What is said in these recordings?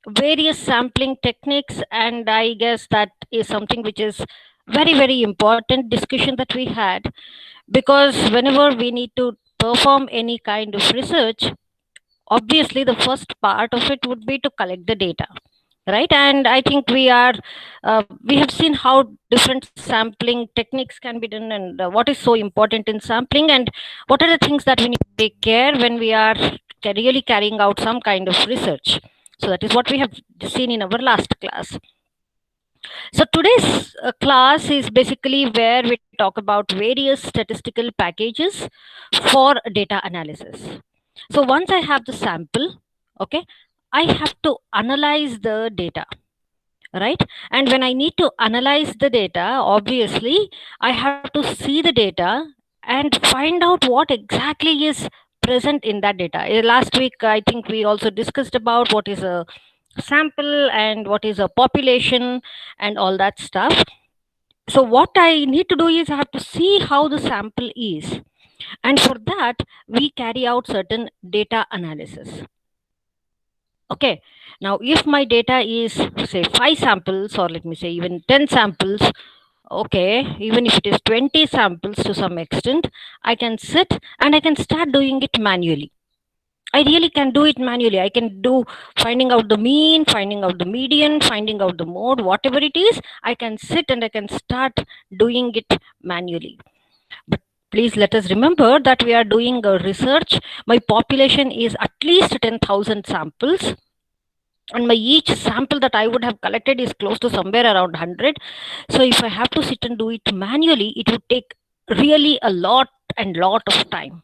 various sampling techniques, and I guess that is something which is very, very important discussion that we had, because whenever we need to perform any kind of research, obviously the first part of it would be to collect the data, right? And I think we have seen how different sampling techniques can be done, and what is so important in sampling, and what are the things that we need to take care when we are really carrying out some kind of research. So that is what we have seen in our last class. So today's class is basically where we talk about various statistical packages for data analysis. So once I have the sample, okay, I have to analyze the data, right? And when I need to analyze the data, obviously I have to see the data and find out what exactly is present in that data. Last week I think we also discussed about what is a sample and what is a population and all that stuff. So what I need to do is I have to see how the sample is, and for that we carry out certain data analysis. Okay, now if my data is say 5 samples, or let me say even 10 samples, okay, even if it is 20 samples, to some extent I can sit and I can start doing it manually. I really can do it manually. I can do finding out the mean, finding out the median, finding out the mode, whatever it is. I can sit and I can start doing it manually. But please let us remember that we are doing a research. My population is at least 10,000 samples, and my each sample that I would have collected is close to somewhere around 100. So if I have to sit and do it manually, it would take really a lot of time.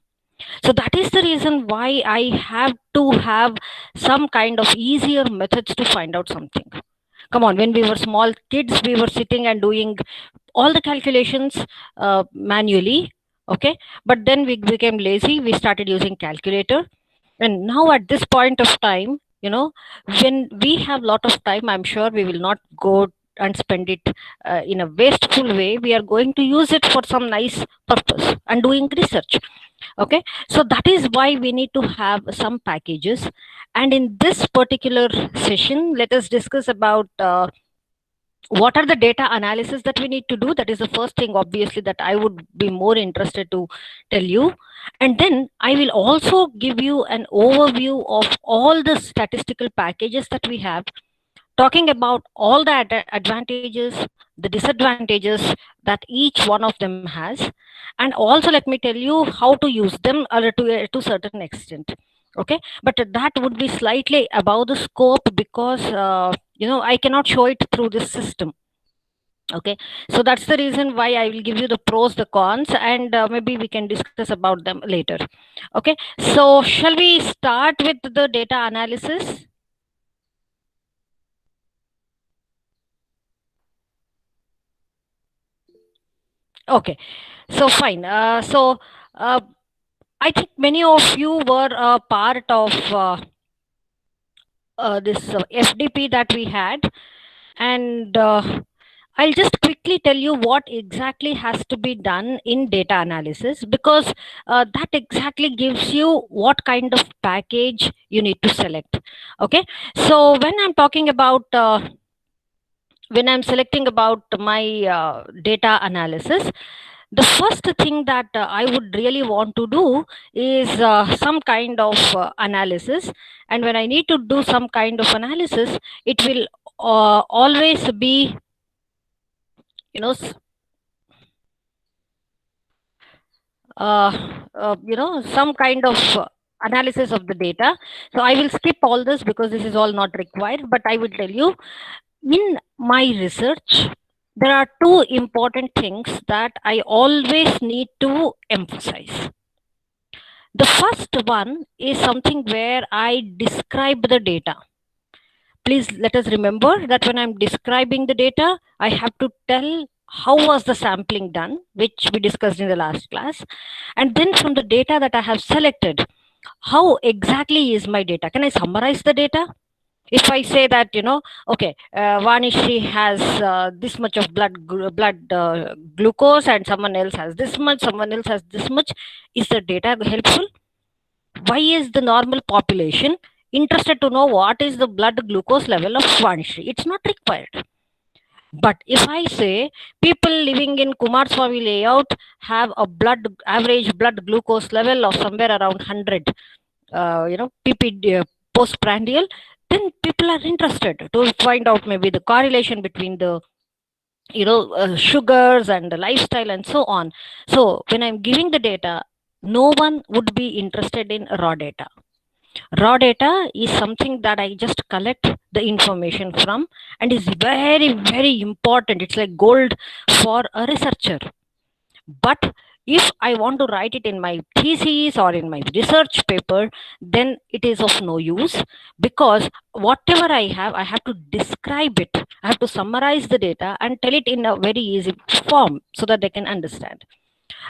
So that is the reason why I have to have some kind of easier methods to find out something. Come on, when we were small kids, we were sitting and doing all the calculations manually. Okay, but then we became lazy. We started using calculator, and now at this point of time, when we have lot of time, I'm sure we will not go and spend it in a wasteful way. We are going to use it for some nice purpose and doing research. Okay, so that is why we need to have some packages, and in this particular session let us discuss about what are the data analysis that we need to do. That is the first thing, obviously, that I would be more interested to tell you. And then I will also give you an overview of all the statistical packages that we have, talking about all the advantages, the disadvantages that each one of them has, and also let me tell you how to use them to certain extent. Okay, but that would be slightly above the scope, because I cannot show it through this system. Okay, so that's the reason why I will give you the pros, the cons, and maybe we can discuss about them later. Okay, so shall we start with the data analysis? Okay, so fine. I think many of you were a part of this FDP that we had, and I'll just quickly tell you what exactly has to be done in data analysis, because that exactly gives you what kind of package you need to select. Okay, so when I'm selecting about my data analysis, the first thing that I would really want to do is some kind of analysis. And when I need to do some kind of analysis, it will always be, you know, some kind of analysis of the data. So I will skip all this because this is all not required, but I will tell you, in my research, there are two important things that I always need to emphasize. The first one is something where I describe the data. Please let us remember that when I'm describing the data, I have to tell how was the sampling done, which we discussed in the last class. And then from the data that I have selected, how exactly is my data? Can I summarize the data? If I say that, okay, Vanishri has this much of blood glucose, and someone else has this much, someone else has this much, is the data helpful? Why is the normal population interested to know what is the blood glucose level of Swanshri. It's not required. But if I say people living in Kumaraswamy layout have a average blood glucose level of somewhere around 100, pp postprandial, then people are interested to find out maybe the correlation between the sugars and the lifestyle and so on. So when I'm giving the data, no one would be interested in raw data. Raw data is something that I just collect the information from, and is very, very important. It's like gold for a researcher. But if I want to write it in my thesis or in my research paper, then it is of no use, because whatever I have to describe it. I have to summarize the data and tell it in a very easy form so that they can understand.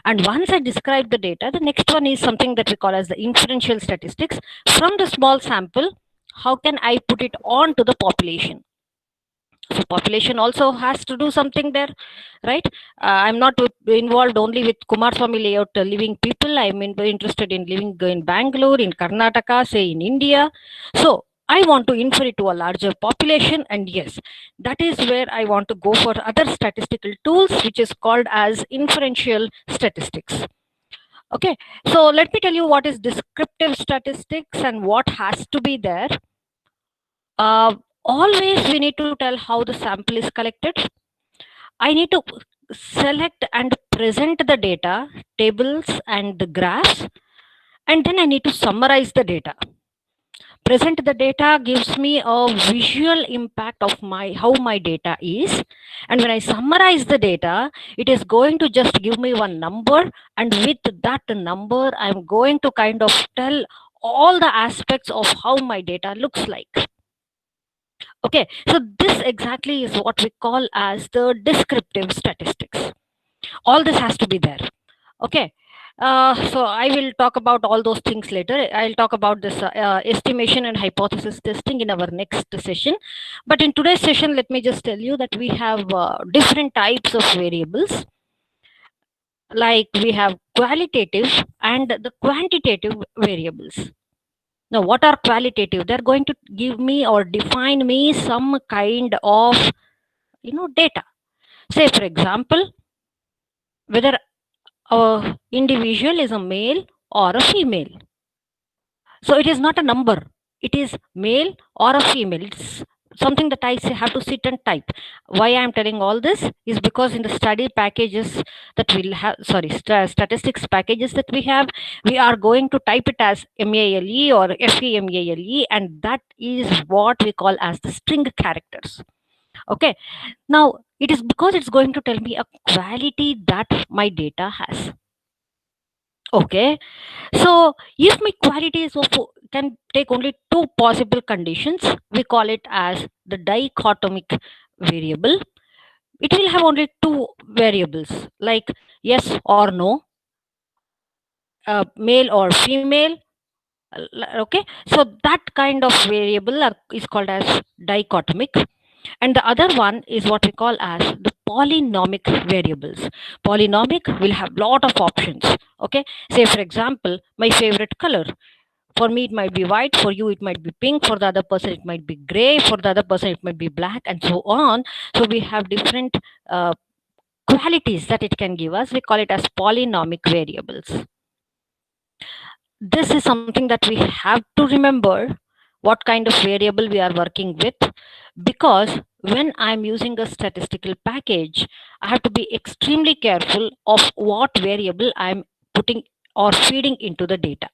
And once I describe the data, the next one is something that we call as the inferential statistics. From the small sample, how can I put it on to the population? So population also has to do something there, right? I'm not involved only with Kumaraswamy layout living people. I'm interested in living in Bangalore, in Karnataka, say in India. So I want to infer it to a larger population, and yes, that is where I want to go for other statistical tools, which is called as inferential statistics. Okay, so let me tell you what is descriptive statistics and what has to be there. Always we need to tell how the sample is collected. I need to select and present the data, tables and the graphs, and then I need to summarize the data. Present the data gives me a visual impact of how my data is, and when I summarize the data, it is going to just give me one number, and with that number I'm going to kind of tell all the aspects of how my data looks like. Okay, so this exactly is what we call as the descriptive statistics. All this has to be there. Okay, so I will talk about all those things later. I'll talk about this estimation and hypothesis testing in our next session. But in today's session, let me just tell you that we have different types of variables. Like we have qualitative and the quantitative variables. Now, what are qualitative? They're going to give me or define me some kind of data. Say, for example, whether a individual is a male or a female. So it is not a number. It is male or a female. It's something that I have to sit and type. Why I am telling all this is because in the study packages that we'll have, statistics packages that we are going to type it as MALE or FEMALE, and that is what we call as the string characters. Okay. Now, it is because it's going to tell me a quality that my data has. Okay, so if my quality is can take only two possible conditions, we call it as the dichotomic variable. It will have only two variables like yes or no, male or female. Okay, so that kind of variable is called as dichotomic. And the other one is what we call as the polynomic variables. Polynomic will have lot of options. Okay, say for example, my favorite color. For me, it might be white. For you, it might be pink. For the other person, it might be gray. For the other person, it might be black, and so on. So we have different qualities that it can give us. We call it as polynomic variables. This is something that we have to remember what kind of variable we are working with, because when I'm using a statistical package, I have to be extremely careful of what variable I'm putting or feeding into the data.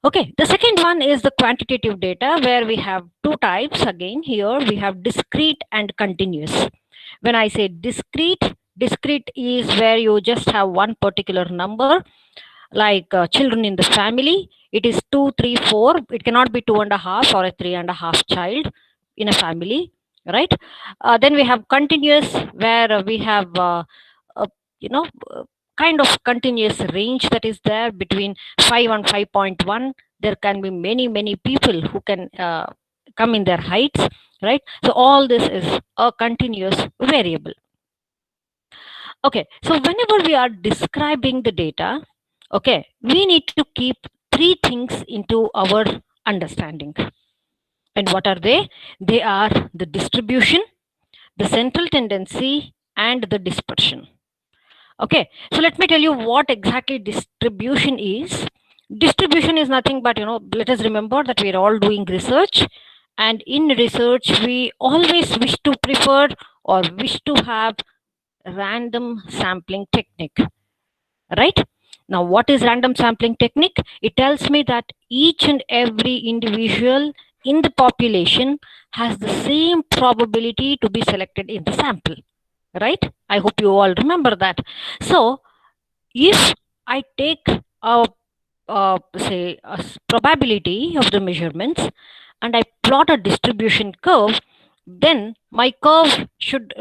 Okay, the second one is the quantitative data, where we have two types. Again, here we have discrete and continuous. When I say discrete is where you just have one particular number, like children in the family. It is 2, 3, 4. It cannot be 2.5 or a 3.5 child in a family, right? Then we have continuous, where we have you know kind of continuous range that is there between 5 and 5.1. There can be many people who can come in their heights, right? So all this is a continuous variable. Okay, so whenever we are describing the data, okay, we need to keep three things into our understanding. And what are they? They are the distribution, the central tendency, and the dispersion. Okay, so let me tell you what exactly distribution is. Distribution is nothing but, let us remember that we are all doing research, and in research, we always wish to prefer or wish to have random sampling technique, right? Now, what is random sampling technique? It tells me that each and every individual in the population has the same probability to be selected in the sample, right? I hope you all remember that. So, if I take a, say probability of the measurements and I plot a distribution curve, then my curve should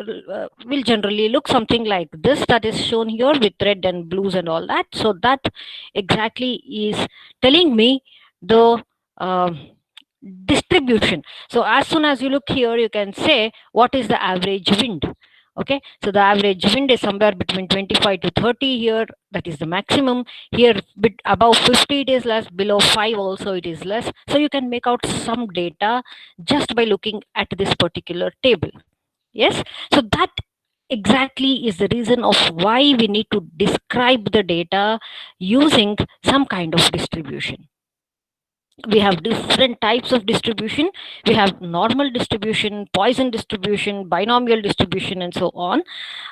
will generally look something like this, that is shown here with red and blues and all that. So that exactly is telling me the uh, distribution. So as soon as you look here, you can say what is the average wind. Okay, so the average wind is somewhere between 25 to 30 here, that is the maximum. Here bit above 50 it is less, below 5 also it is less. So you can make out some data just by looking at this particular table. Yes, so that exactly is the reason of why we need to describe the data using some kind of distribution. We have different types of distribution. We have normal distribution, Poisson distribution, binomial distribution, and so on.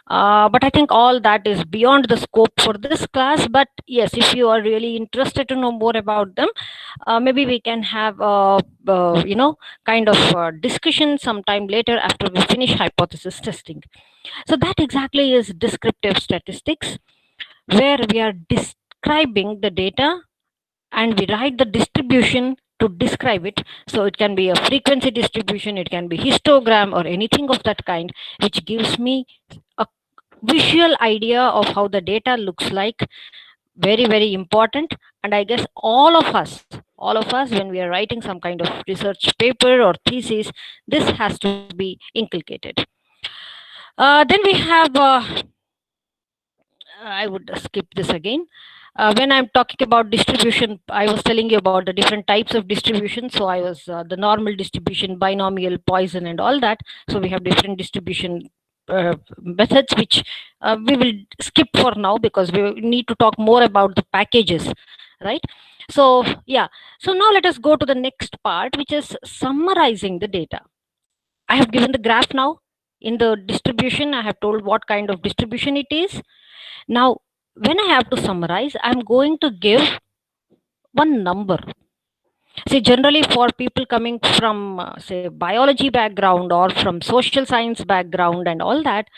But I think all that is beyond the scope for this class. But yes, if you are really interested to know more about them, maybe we can have a kind of discussion sometime later after we finish hypothesis testing. So that exactly is descriptive statistics, where we are describing the data and we write the distribution to describe it. So it can be a frequency distribution, it can be histogram or anything of that kind, which gives me a visual idea of how the data looks like. Very, very important. And I guess all of us, when we are writing some kind of research paper or thesis, this has to be inculcated. Then we have I would skip this again. When I'm talking about distribution, I was telling you about the different types of distribution. So I was the normal distribution, binomial, Poisson, and all that. So we have different distribution methods, which we will skip for now because we need to talk more about the packages, right? So yeah, so now let us go to the next part, which is summarizing the data. I have given the graph now. In the distribution, I have told what kind of distribution it is. Now, when I have to summarize, I'm going to give one number. See, generally for people coming from, say, biology background or from social science background and all that,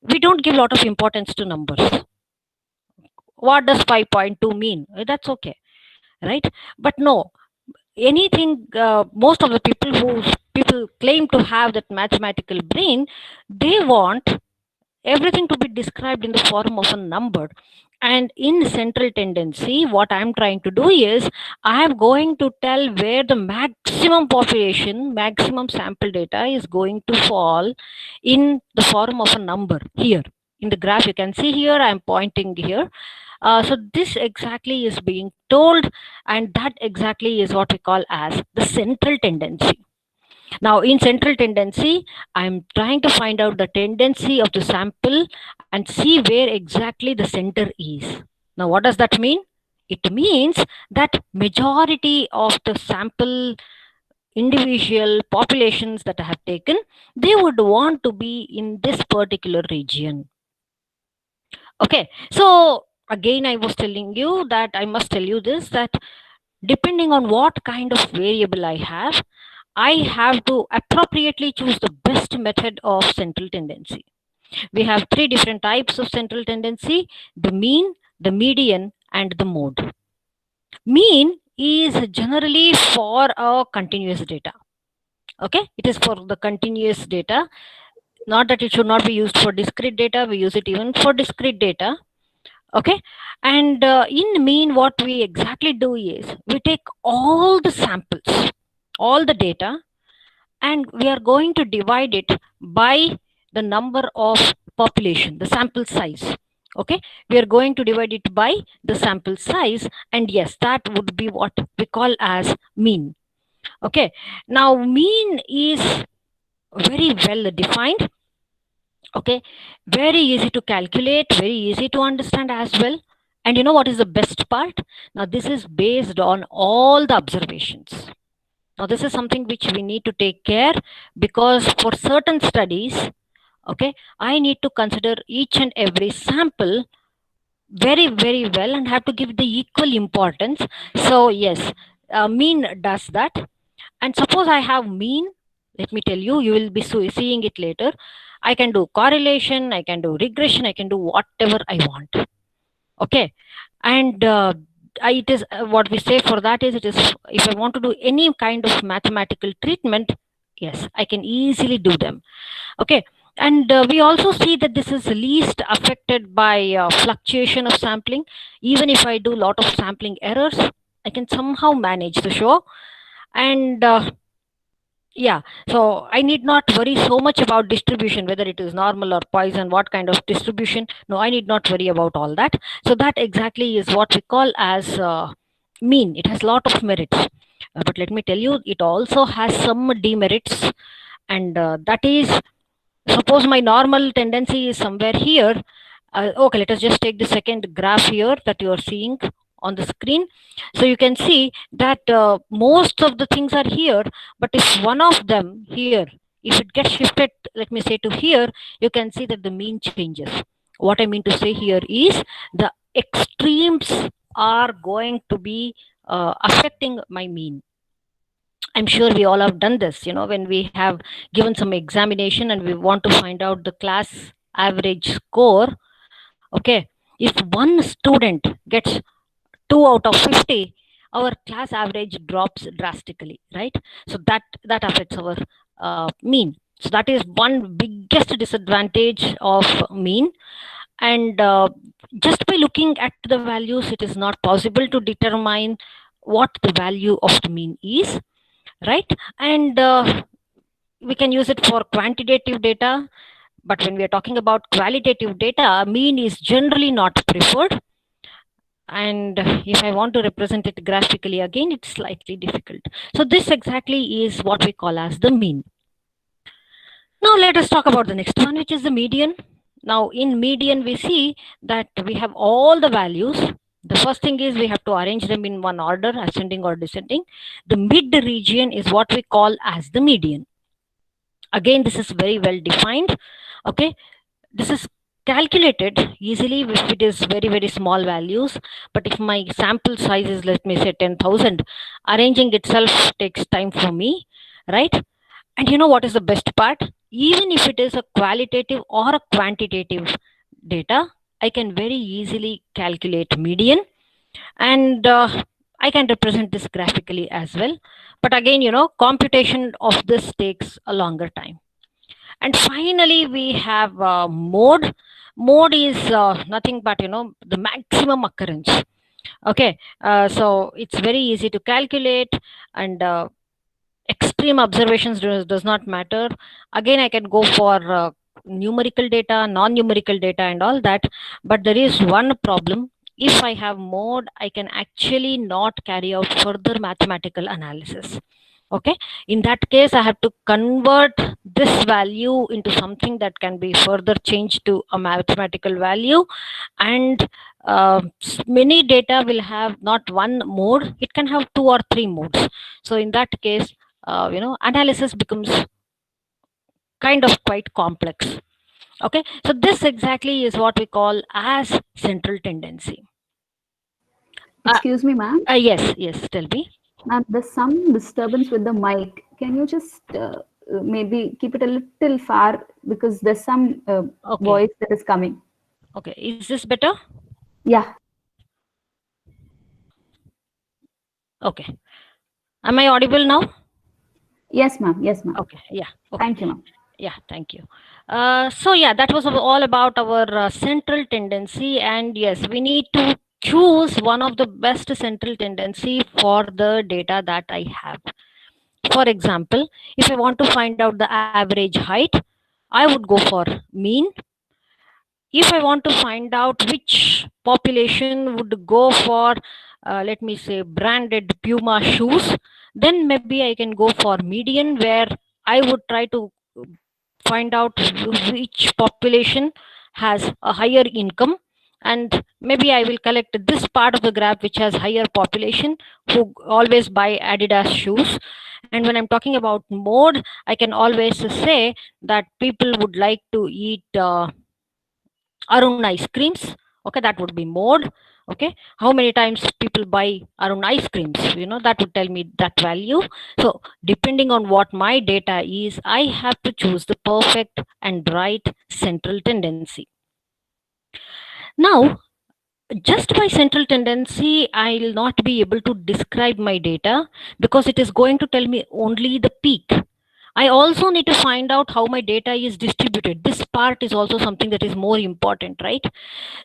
we don't give a lot of importance to numbers. What does 5.2 mean? That's okay, right? But no, anything, most of the people claim to have that mathematical brain, they want everything to be described in the form of a number. And in central tendency, what I'm trying to do is I am going to tell where the maximum population, maximum sample data is going to fall in the form of a number. Here in the graph, you can see here I'm pointing here. So this exactly is being told, and that exactly is what we call as the central tendency. Now, in central tendency, I'm trying to find out the tendency of the sample and see where exactly the center is. Now, what does that mean? It means that majority of the sample individual populations that I have taken, they would want to be in this particular region. Okay, so again, I was telling you that I must tell you this, that depending on what kind of variable I have to appropriately choose the best method of central tendency. We have three different types of central tendency: the mean, the median, and the mode. Mean is generally for a continuous data. Okay, it is for the continuous data. Not that it should not be used for discrete data, we use it even for discrete data. Okay, and in mean, what we exactly do is we take all the samples, all the data, and we are going to divide it by the number of population, the sample size. Okay, we are going to divide it by the sample size, and yes, that would be what we call as mean. Okay, now mean is very well defined. Okay, very easy to calculate, very easy to understand as well. And you know what is the best part? Now, this is based on all the observations. Now, this is something which we need to take care, because for certain studies, okay, I need to consider each and every sample very, very well and have to give the equal importance. So, yes, mean does that. And suppose I have mean, let me tell you, you will be seeing it later. I can do correlation, I can do regression, I can do whatever I want. Okay, and it is what we say for that is, it is, if I want to do any kind of mathematical treatment, yes, I can easily do them. Okay, and we also see that this is least affected by fluctuation of sampling. Even if I do lot of sampling errors, I can somehow manage the show. And yeah, so I need not worry so much about distribution, whether it is normal or Poisson, what kind of distribution. No, I need not worry about all that. So that exactly is what we call as mean. It has lot of merits, but let me tell you, it also has some demerits, and that is, suppose my normal tendency is somewhere here. Okay, let us just take the second graph here that you are seeing on the screen. So you can see that most of the things are here, but if one of them here, if it gets shifted, let me say to here, you can see that the mean changes. What I mean to say here is, the extremes are going to be affecting my mean. I'm sure we all have done this, when we have given some examination and we want to find out the class average score. Okay, if one student gets 2 out of 50, our class average drops drastically, right? So that affects our mean. So that is one biggest disadvantage of mean. And just by looking at the values, it is not possible to determine what the value of the mean is, right? And we can use it for quantitative data, but when we are talking about qualitative data, mean is generally not preferred. And if I want to represent it graphically, again, it's slightly difficult. So this exactly is what we call as the mean. Now let us talk about the next one, which is the median. Now in median, we see that we have all the values. The first thing is we have to arrange them in one order, ascending or descending. The mid region is what we call as the median. Again, this is very well defined. Okay, this is calculated easily if it is very, very small values. But if my sample size is, let me say, 10,000, arranging itself takes time for me, right? And you know what is the best part? Even if it is a qualitative or a quantitative data, I can very easily calculate median, and I can represent this graphically as well. But again, computation of this takes a longer time. And finally, we have mode. Mode is nothing but, the maximum occurrence. Okay, so it's very easy to calculate, and extreme observations does not matter. Again, I can go for numerical data, non-numerical data, and all that. But there is one problem. If I have mode, I can actually not carry out further mathematical analysis. Okay, in that case, I have to convert this value into something that can be further changed to a mathematical value. And many data will have not one mode, it can have two or three modes. So in that case, analysis becomes kind of quite complex. Okay, so this exactly is what we call as central tendency. Excuse me, ma'am. Yes, tell me. Ma'am, there's some disturbance with the mic. Can you just maybe keep it a little far, because there's some Okay. voice that is coming. Okay, is this better? Yeah. Okay. Am I audible now? Yes, ma'am. Yes, ma'am. Okay. Yeah. Okay. Thank you, ma'am. Yeah, thank you. So yeah, that was all about our central tendency. And yes, we need to choose one of the best central tendency for the data that I have. For example, if I want to find out the average height, I would go for mean. If I want to find out which population would go for let me say, branded Puma shoes, then maybe I can go for median, where I would try to find out which population has a higher income, and maybe I will collect this part of the graph which has higher population who always buy Adidas shoes. And when I'm talking about mode, I can always say that people would like to eat Arun ice creams. Okay, that would be mode. Okay, how many times people buy Arun ice creams, that would tell me that value. So depending on what my data is, I have to choose the perfect and right central tendency. Now, just by central tendency, I'll not be able to describe my data, because it is going to tell me only the peak. I also need to find out how my data is distributed. This part is also something that is more important, right?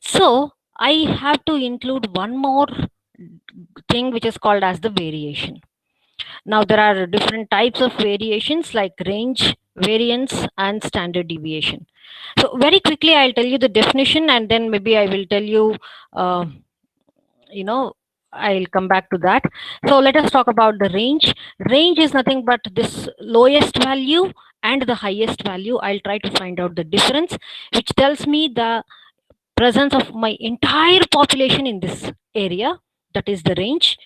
So I have to include one more thing, which is called as the variation. Now, there are different types of variations like range, variance, and standard deviation. So very quickly, I'll tell you the definition, and then maybe I will tell you, uh, you know, I'll come back to that. So let us talk about the range. Range is nothing but this lowest value and the highest value. I'll try to find out the difference, which tells me the presence of my entire population in this area. That is the range.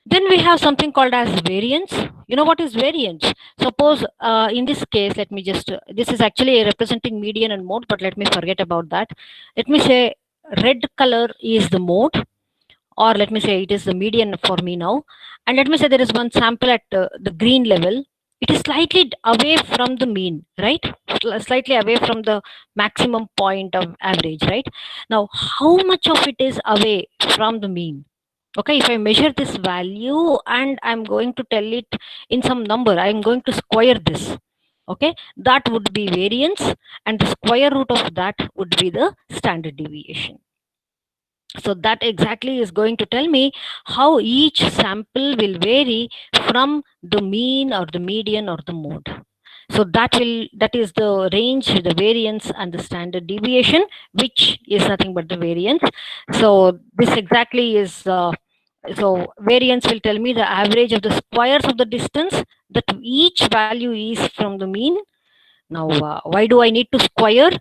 Then we have something called as variance. You know what is variance? Suppose in this case, let me just, this is actually representing median and mode, but let me forget about that. Let me say red color is the mode, or let me say it is the median for me now. And let me say there is one sample at the green level. It is slightly away from the mean, right? Slightly away from the maximum point of average, right? Now, how much of it is away from the mean? Okay, if I measure this value and I'm going to tell it in some number, I'm going to square this. Okay, that would be variance, and the square root of that would be the standard deviation. So that exactly is going to tell me how each sample will vary from the mean or the median or the mode. So that is the range, the variance, and the standard deviation, which is nothing but the variance. So this exactly is so variance will tell me the average of the squares of the distance that each value is from the mean. Now, why do I need to square?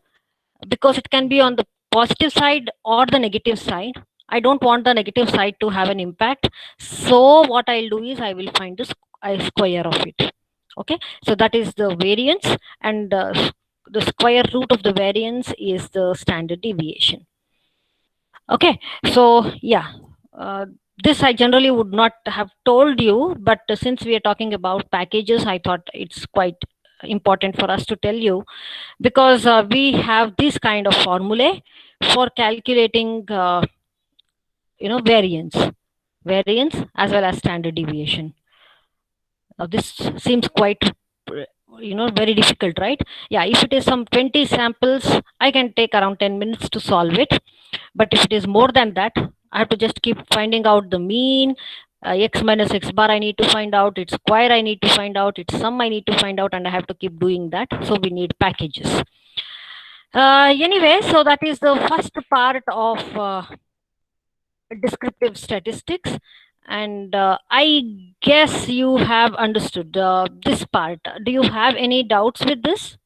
Because it can be on the positive side or the negative side. I don't want the negative side to have an impact. So what I'll do is I will find the square of it. Okay, so that is the variance, and the square root of the variance is the standard deviation. Okay, so yeah, this I generally would not have told you, but since we are talking about packages, I thought it's quite important for us to tell you, because we have this kind of formulae for calculating variance as well as standard deviation. Now this seems quite very difficult, right? Yeah, if it is some 20 samples, I can take around 10 minutes to solve it. But if it is more than that, I have to just keep finding out the mean, x minus x bar I need to find out, its square I need to find out, its sum I need to find out, and I have to keep doing that. So we need packages. Anyway, so that is the first part of descriptive statistics, and I guess you have understood this part. Do you have any doubts with this?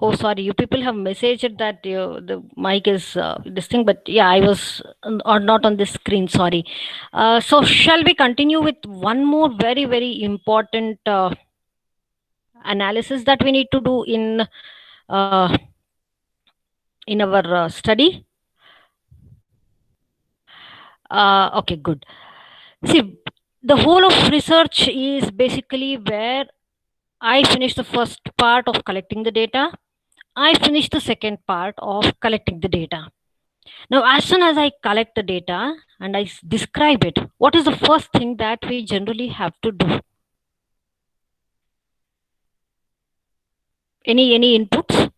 Oh, sorry, you people have messaged that the mic is this thing, but yeah, I was or not on this screen. Sorry. So, shall we continue with one more very, very important analysis that we need to do uh, in our study? Okay, good. See, the whole of research is basically where I finish the first part of collecting the data. I finish the second part of collecting the data. Now, as soon as I collect the data and I describe it, what is the first thing that we generally have to do? Any inputs?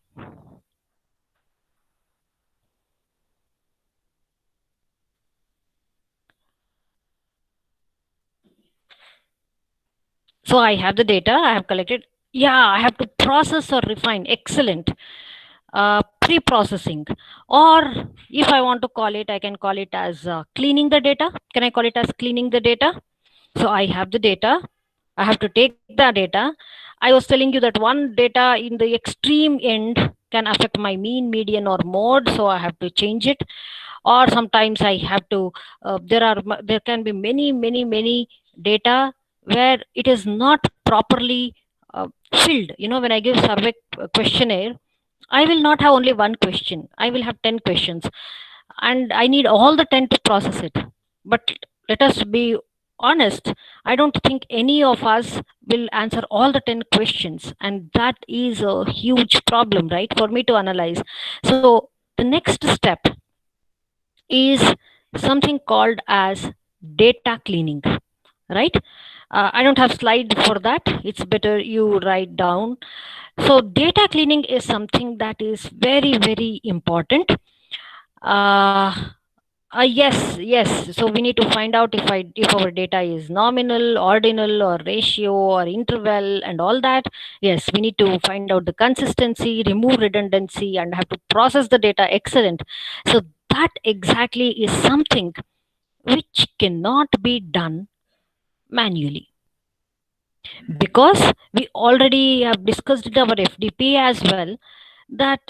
So I have the data, I have collected. Yeah, I have to process or refine. Excellent. pre-processing, or if I want to call it, I can call it as cleaning the data. Can I call it as cleaning the data? So I have the data, I have to take the data. I was telling you that one data in the extreme end can affect my mean, median, or mode, so I have to change it. Or sometimes I have to there can be many data where it is not properly filled. When I give survey questionnaire, I will not have only one question, I will have 10 questions, and I need all the 10 to process it. But let us be honest, I don't think any of us will answer all the 10 questions, and that is a huge problem, right, for me to analyze. So the next step is something called as data cleaning, right? I don't have slide for that, it's better you write down. So data cleaning is something that is very important. uh, yes. So we need to find out if our data is nominal, ordinal, or ratio, or interval, and all that. Yes, we need to find out the consistency, remove redundancy, and have to process the data excellent. So that exactly is something which cannot be done manually, because we already have discussed in our FDP as well that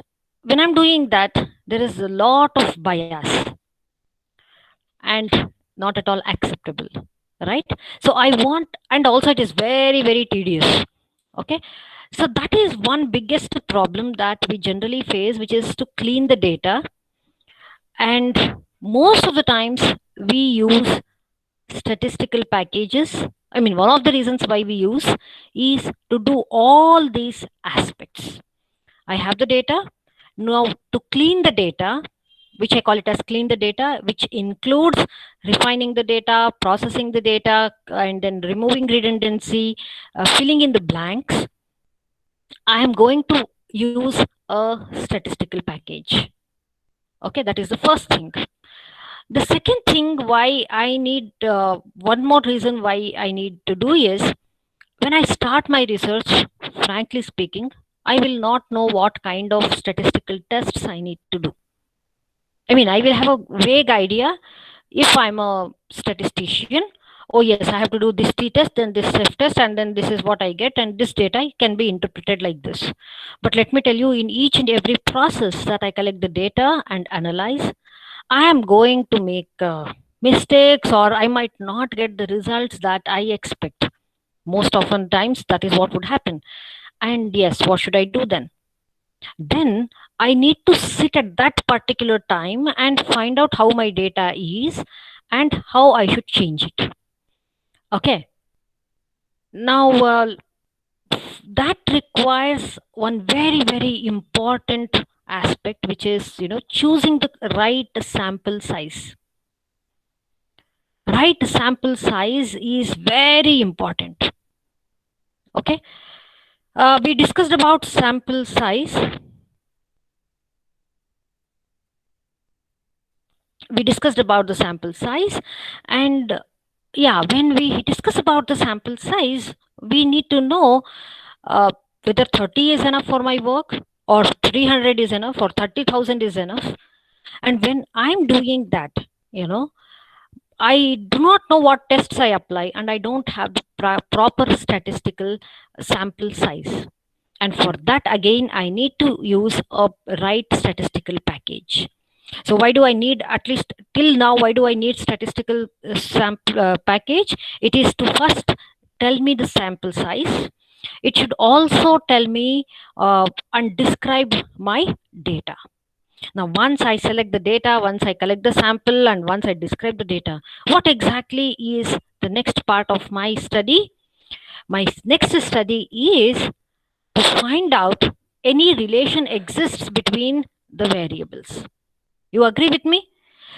when I'm doing that, there is a lot of bias and not at all acceptable, right? So I want, and also it is very tedious. Okay, so that is one biggest problem that we generally face, which is to clean the data. And most of the times we use statistical packages. I mean, one of the reasons why we use is to do all these aspects. I have the data. Now, to clean the data, which I call it as clean the data, which includes refining the data, processing the data, and then removing redundancy, filling in the blanks, I am going to use a statistical package. Okay, that is the first thing. The second thing why I need, one more reason why I need to do is, when I start my research, frankly speaking, I will not know what kind of statistical tests I need to do. I mean, I will have a vague idea if I'm a statistician. Oh, yes, I have to do this t test, then this F test, and then this is what I get, and this data can be interpreted like this. But let me tell you, in each and every process that I collect the data and analyze, I am going to make mistakes, or I might not get the results that I expect. Most often times, that is what would happen. And yes, what should I do then? Then I need to sit at that particular time and find out how my data is and how I should change it. Okay. Now, that requires one very important aspect, which is, choosing the right sample size. Right sample size is very important. Okay. We discussed about sample size. We discussed about the sample size, and yeah, when we discuss about the sample size, we need to know uh, whether 30 is enough for my work, or 300 is enough, or 30,000 is enough. And when I'm doing that, I do not know what tests I apply, and I don't have the proper statistical sample size. And for that, again, I need to use a right statistical package. So why do I need, at least till now, why do I need statistical sample package? It is to first tell me the sample size. It should also tell me and describe my data. Now, once I select the data, once I collect the sample, and once I describe the data, what exactly is the next part of my study? My next study is to find out any relation exists between the variables. You agree with me?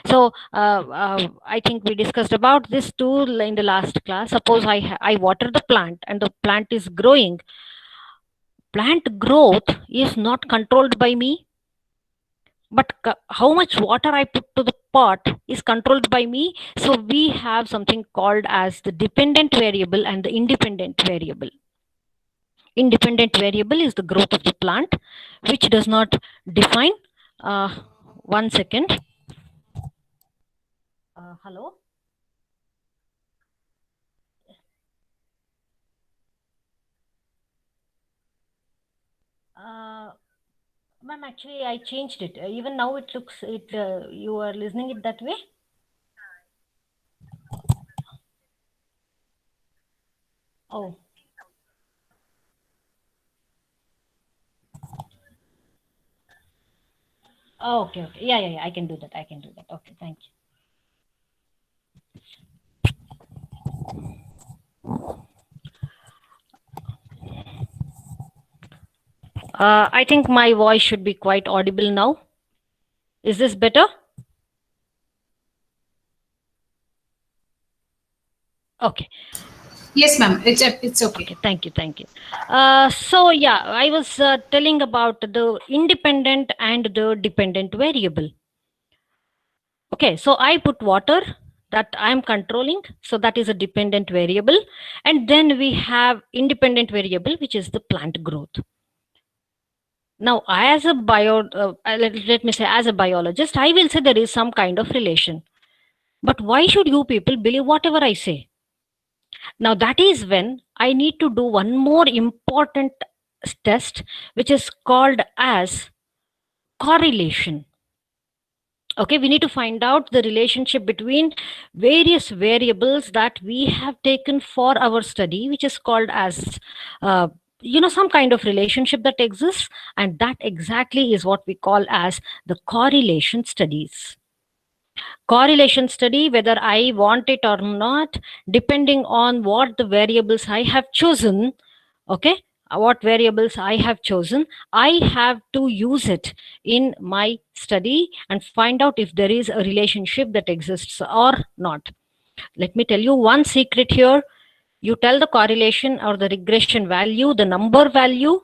So I think we discussed about this too in the last class. Suppose I water the plant and the plant is growing. Plant growth is not controlled by me, but how much water I put to the pot is controlled by me. So we have something called as the dependent variable and the independent variable. Independent variable is the growth of the plant, which does not define. Uh, 1 second. Hello. Ma'am, actually, I changed it. Even now, it looks it. You are listening it that way. Oh. Oh, okay, okay. Yeah, yeah, yeah. I can do that. I can do that. Okay, thank you. I think my voice should be quite audible now. Is this better? Okay. Yes, ma'am. It's okay. Okay, thank you, thank you. So yeah, I was telling about the independent and the dependent variable. Okay, so I put water that I'm controlling, so that is a dependent variable, and then we have independent variable, which is the plant growth. Now, as a let me say, as a biologist, I will say there is some kind of relation. But why should you people believe whatever I say? Now, that is when I need to do one more important test, which is called as correlation. Okay, we need to find out the relationship between various variables that we have taken for our study, which is called as some kind of relationship that exists, and that exactly is what we call as the correlation studies. Correlation study, whether I want it or not, depending on what the variables I have chosen. Okay, what variables I have chosen, I have to use it in my study and find out if there is a relationship that exists or not. Let me tell you one secret here. You tell the correlation or the regression value, the number value,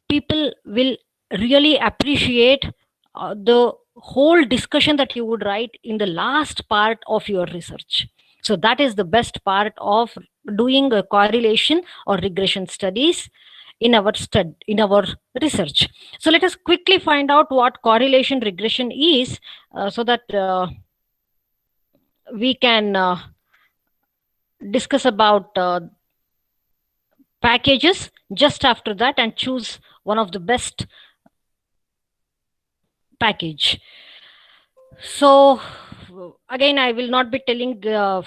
people will really appreciate the whole discussion that you would write in the last part of your research. So that is the best part of doing a correlation or regression studies in our in our research. So let us quickly find out what correlation regression is, so that we can discuss about packages just after that and choose one of the best package. So again, I will not be telling the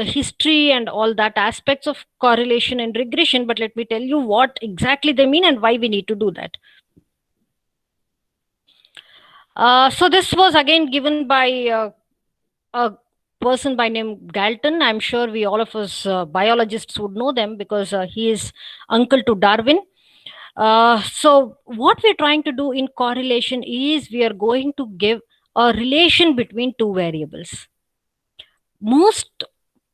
history and all that aspects of correlation and regression, but let me tell you what exactly they mean and why we need to do that. So this was again given by a person by name Galton. I'm sure we all of us biologists would know them because he is uncle to Darwin. So what we're trying to do in correlation is we are going to give a relation between two variables. Most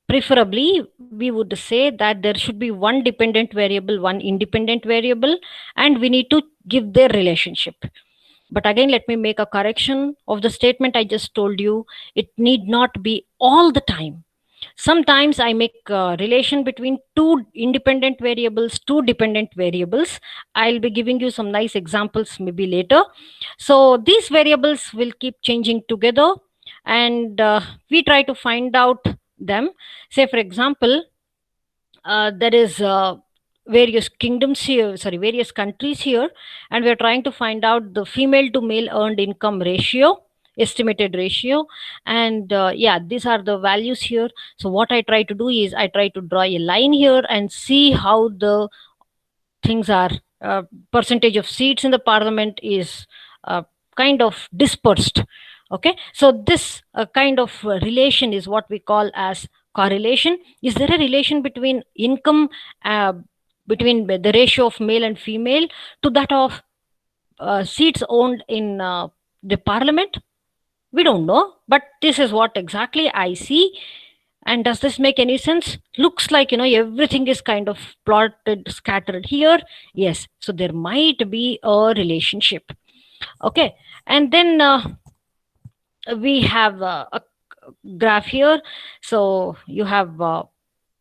preferably, we would say that there should be one dependent variable, one independent variable, and we need to give their relationship. But again, let me make a correction of the statement I just told you. It need not be all the time. Sometimes I make a relation between two independent variables, two dependent variables. I'll be giving you some nice examples maybe later. So these variables will keep changing together, and we try to find out them. Say, for example, there is various kingdoms here, sorry, various countries here, and we're trying to find out the female to male earned income ratio, estimated ratio, and yeah, these are the values here. So what I try to do is I try to draw a line here and see how the things are. Percentage of seats in the parliament is kind of dispersed. Okay, so this kind of relation is what we call as correlation. Is there a relation between income, uh, between the ratio of male and female to that of seats owned in the parliament? We don't know, but this is what exactly I see. And does this make any sense? Looks like, everything is kind of plotted, scattered here. Yes, so there might be a relationship. Okay, and then we have a graph here. So you have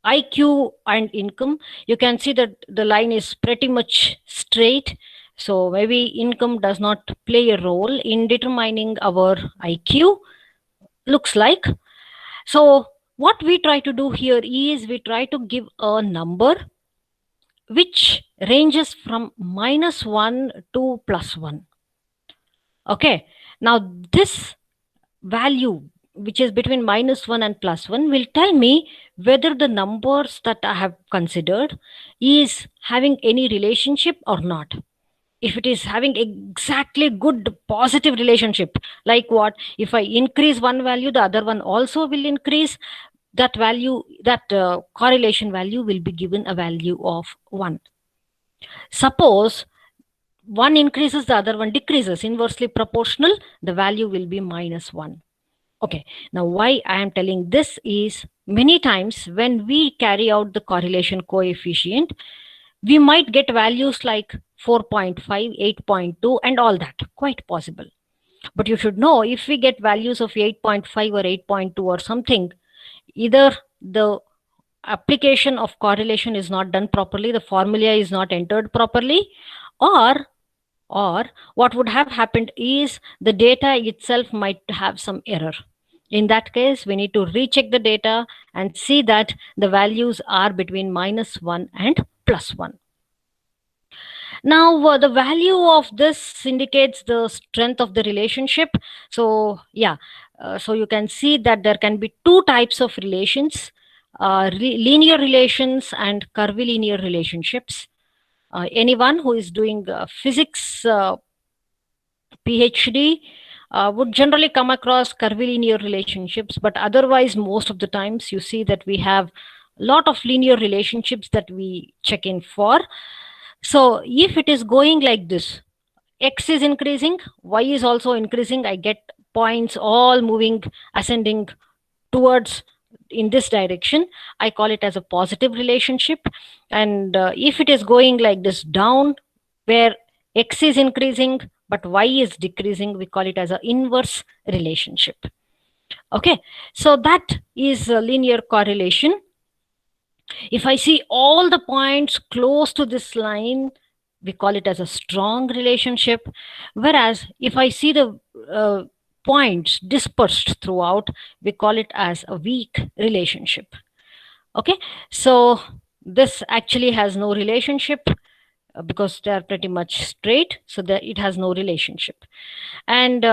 IQ and income, you can see that the line is pretty much straight. So maybe income does not play a role in determining our IQ, looks like. So what we try to do here is we try to give a number which ranges from -1 to +1. Okay. Now this value which is between -1 and +1 will tell me whether the numbers that I have considered is having any relationship or not. If it is having exactly good positive relationship, like what, if I increase one value, the other one also will increase, that value, that correlation value will be given a value of 1. Suppose one increases, the other one decreases, inversely proportional, the value will be -1. Okay, now why I am telling this is many times when we carry out the correlation coefficient, we might get values like 4.5, 8.2, and all that, quite possible. But you should know, if we get values of 8.5 or 8.2 or something, either the application of correlation is not done properly, the formula is not entered properly, or what would have happened is the data itself might have some error. In that case, we need to recheck the data and see that the values are between -1 and +1. Now, the value of this indicates the strength of the relationship. So, yeah, so you can see that there can be two types of relations, linear relations and curvilinear relationships. Anyone who is doing physics PhD would generally come across curvilinear relationships, but otherwise, most of the times you see that we have a lot of linear relationships that we check in for. So if it is going like this, x is increasing, y is also increasing, I get points all moving, ascending towards in this direction, I call it as a positive relationship. And if it is going like this down, where x is increasing but y is decreasing, we call it as an inverse relationship. Okay, so that is a linear correlation. If I see all the points close to this line, we call it as a strong relationship. Whereas if I see the points dispersed throughout, we call it as a weak relationship. Okay, so this actually has no relationship because they are pretty much straight, so that it has no relationship. And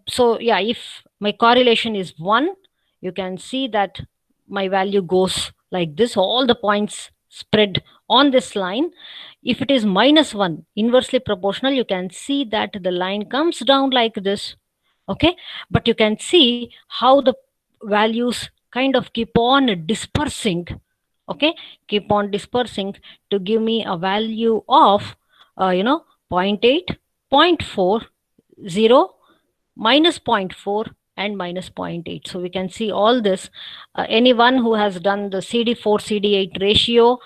so yeah, if my correlation is 1, you can see that my value goes like this, all the points spread on this line. If it is -1, inversely proportional, you can see that the line comes down like this. Okay, but you can see how the values kind of keep on dispersing. Okay, keep on dispersing to give me a value of 0.8, 0.4, 0, -0.4, and -0.8. So we can see all this. Anyone who has done the CD4 CD8 ratio,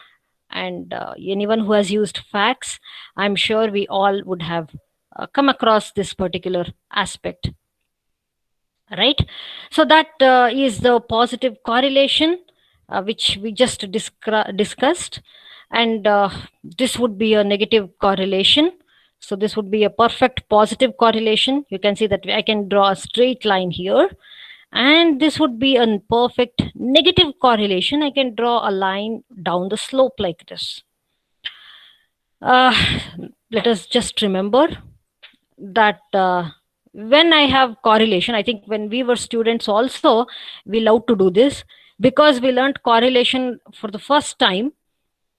and anyone who has used FACS, I'm sure we all would have come across this particular aspect, right? So that is the positive correlation which we just discussed. And this would be a negative correlation. So this would be a perfect positive correlation. You can see that I can draw a straight line here, and this would be a perfect negative correlation. I can draw a line down the slope like this. uh, let us just remember that when I have correlation, I think when we were students also, we loved to do this because we learned correlation for the first time.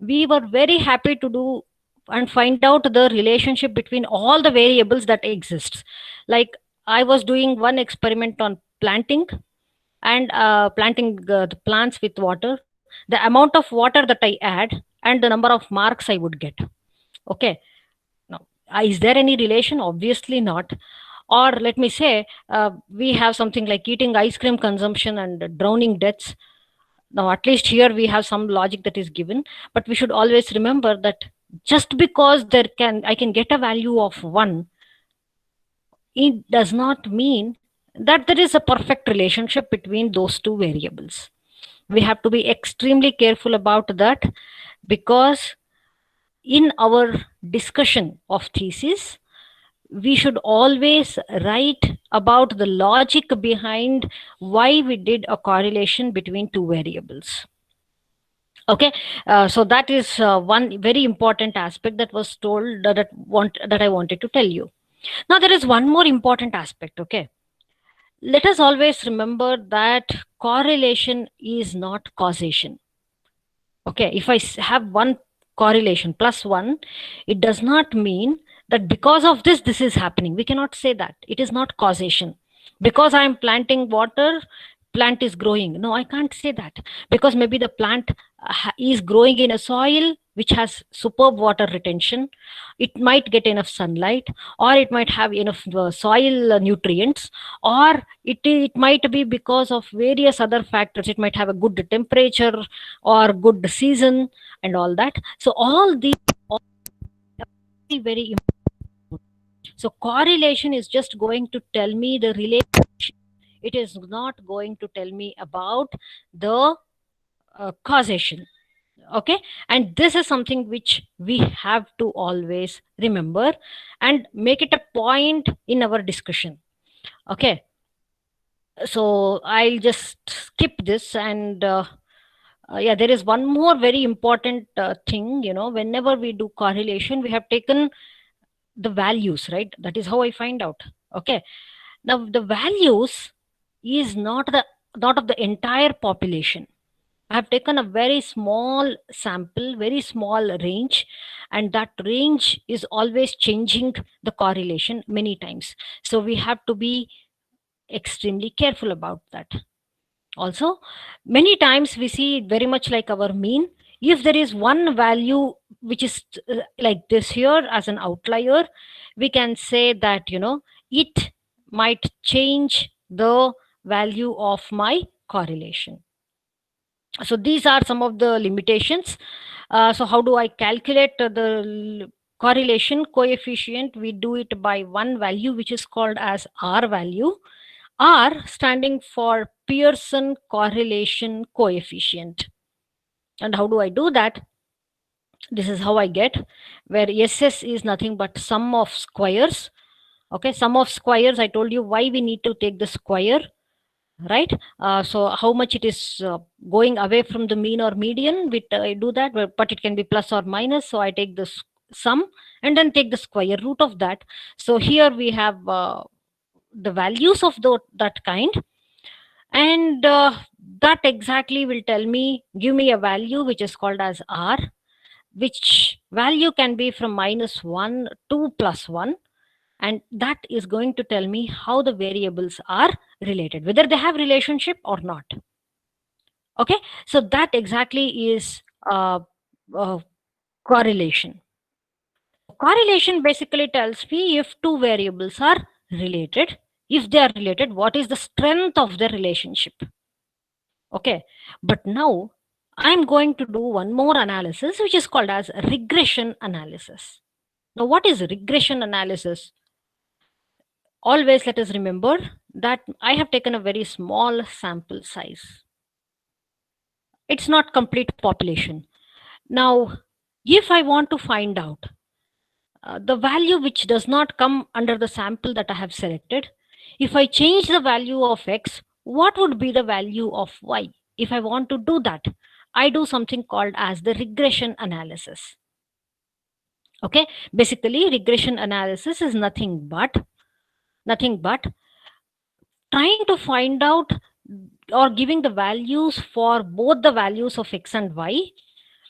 We were very happy to do and find out the relationship between all the variables that exists. Like, I was doing one experiment on planting, and planting the plants with water, the amount of water that I add and the number of marks I would get. Okay, now, is there any relation? Obviously not. Or let me say, we have something like eating ice cream consumption and drowning deaths. Now, at least here we have some logic that is given, but we should always remember that just because I can get a value of 1, it does not mean that there is a perfect relationship between those two variables. We have to be extremely careful about that, because in our discussion of thesis, we should always write about the logic behind why we did a correlation between two variables. Okay, so that is one very important aspect that was told, that I wanted to tell you. Now there is one more important aspect. Okay, let us always remember that correlation is not causation. Okay, if I have one correlation plus one, it does not mean that because of this is happening. We cannot say that. It is not causation. Because I am planting water, plant is growing. No, I can't say that, because maybe the plant is growing in a soil which has superb water retention. It might get enough sunlight, or it might have enough soil nutrients, or it might be because of various other factors. It might have a good temperature or good season and all that. So all these are very important. So correlation is just going to tell me the relationship. It is not going to tell me about the causation. Okay, and this is something which we have to always remember and make it a point in our discussion. Okay, so I'll just skip this, and yeah, there is one more very important thing. Whenever we do correlation, we have taken the values, right? That is how I find out. Okay, now the values is not of the entire population. I have taken a very small sample, very small range, and that range is always changing the correlation many times. So we have to be extremely careful about that. Also, many times we see very much like our mean. If there is one value which is like this here as an outlier, we can say that it might change the value of my correlation. So these are some of the limitations. So how do I calculate the correlation coefficient? We do it by one value which is called as R value. R standing for Pearson correlation coefficient. And how do I do that? This is how I get, where SS is nothing but sum of squares. Okay, sum of squares. I told you why we need to take the square, right? So how much it is going away from the mean or median, I do that, but it can be plus or minus. So I take the sum and then take the square root of that. So here we have the values of that kind, and that exactly will give me a value which is called as R, which value can be from -1 to +1, and that is going to tell me how the variables are related, whether they have relationship or not. Okay, so that exactly is uh, correlation. Correlation basically tells me if two variables are related. If they are related, what is the strength of the relationship? Okay, but now I'm going to do one more analysis which is called as regression analysis. Now, what is regression analysis? Always let us remember that I have taken a very small sample size. It's not complete population. Now, if I want to find out the value which does not come under the sample that I have selected, if I change the value of X, what would be the value of Y? If I want to do that, I do something called as the regression analysis. Okay, basically regression analysis is nothing but trying to find out or giving the values for both the values of X and Y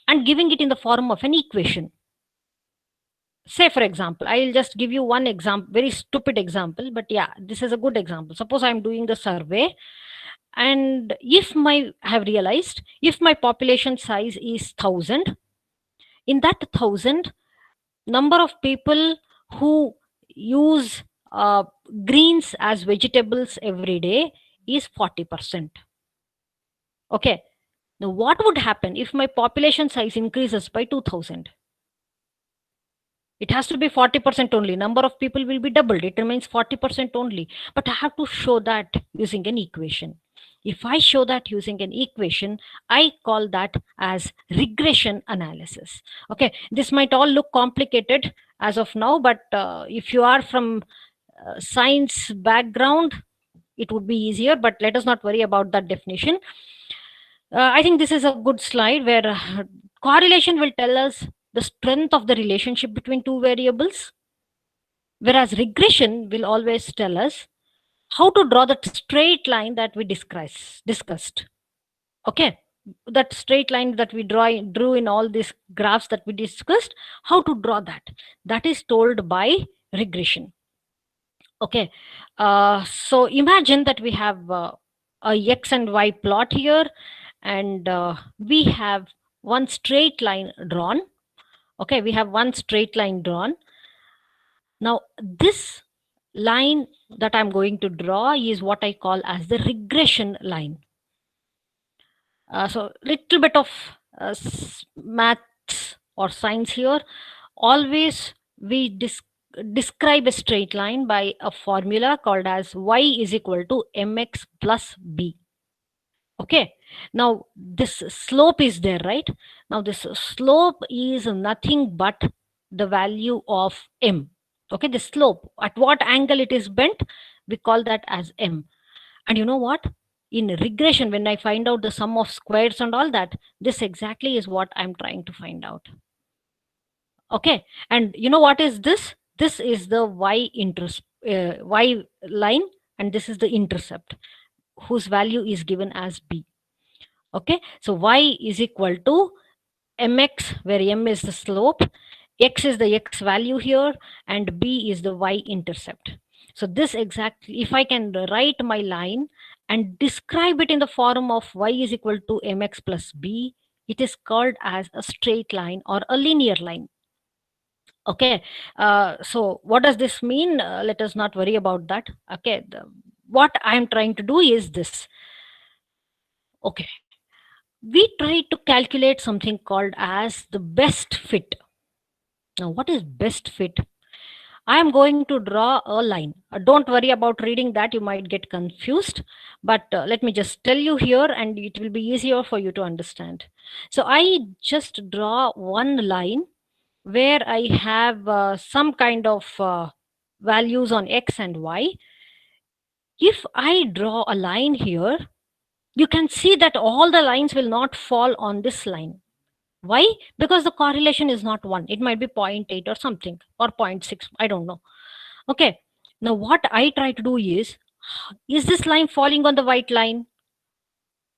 and giving it in the form of an equation. Say, for example, I'll just give you one example, very stupid example, but yeah, this is a good example. Suppose I'm doing the survey, and I have realized if my population size is 1,000, in that 1,000, number of people who use greens as vegetables every day is 40%. Okay, now what would happen if my population size increases by 2,000? It has to be 40% only. Number of people will be doubled. It remains 40% only. But I have to show that using an equation. If I show that using an equation, I call that as regression analysis. Okay, this might all look complicated as of now, but if you are from science background, it would be easier, but let us not worry about that definition. I think this is a good slide where correlation will tell us the strength of the relationship between two variables, whereas regression will always tell us how to draw that straight line that we discussed. Okay, that straight line that we drew in all these graphs that we discussed, how to draw that. That is told by regression. Okay, so imagine that we have a x and y plot here, and we have one straight line drawn. Okay, we have one straight line drawn. Now this line that I'm going to draw is what I call as the regression line. So little bit of maths or science here. Always we describe a straight line by a formula called as y is equal to mx plus b. Okay, now this slope is there, right? Now this slope is nothing but the value of m. Okay, the slope, at what angle it is bent, we call that as m. And you know what, in regression, when I find out the sum of squares and all that, this exactly is what I'm trying to find out. Okay, and you know what is this? This is the y line, and this is the intercept whose value is given as b. Okay, so y is equal to mx, where m is the slope, x is the x value here, and b is the y intercept. So this exactly, if I can write my line and describe it in the form of y is equal to mx plus b, it is called as a straight line or a linear line. Okay, so what does this mean? Let us not worry about that. Okay, what I am trying to do is this. Okay, we try to calculate something called as the best fit. Now, what is best fit? I am going to draw a line. Don't worry about reading that, you might get confused. But let me just tell you here, and it will be easier for you to understand. So I just draw one line where I have some kind of values on x and y. If I draw a line here, you can see that all the lines will not fall on this line. Why? Because the correlation is not 1. It might be 0.8 or something, or 0.6. I don't know. Okay. Now what I try to do is this line falling on the white line?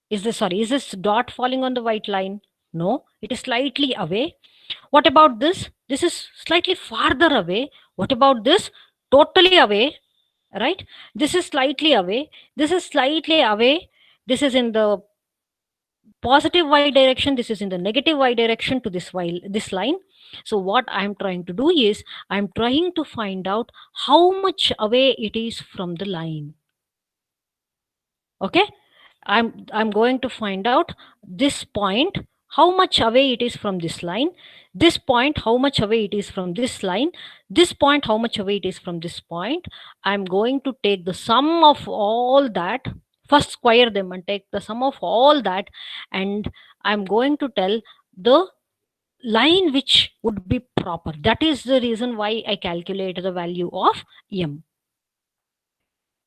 Is this dot falling on the white line? No, it is slightly away. What about this? This is slightly farther away. What about this? Totally away, right? This is slightly away. This is slightly away. This is in the positive y direction, this is in the negative y direction to this line. So what I'm trying to do is I'm trying to find out how much away it is from the line. Okay, I'm going to find out this point, how much away it is from this line, this point, how much away it is from this line, this point, how much away it is from this point. I'm going to take the sum of all that, first square them and take the sum of all that, and I'm going to tell the line which would be proper. That is the reason why I calculate the value of m.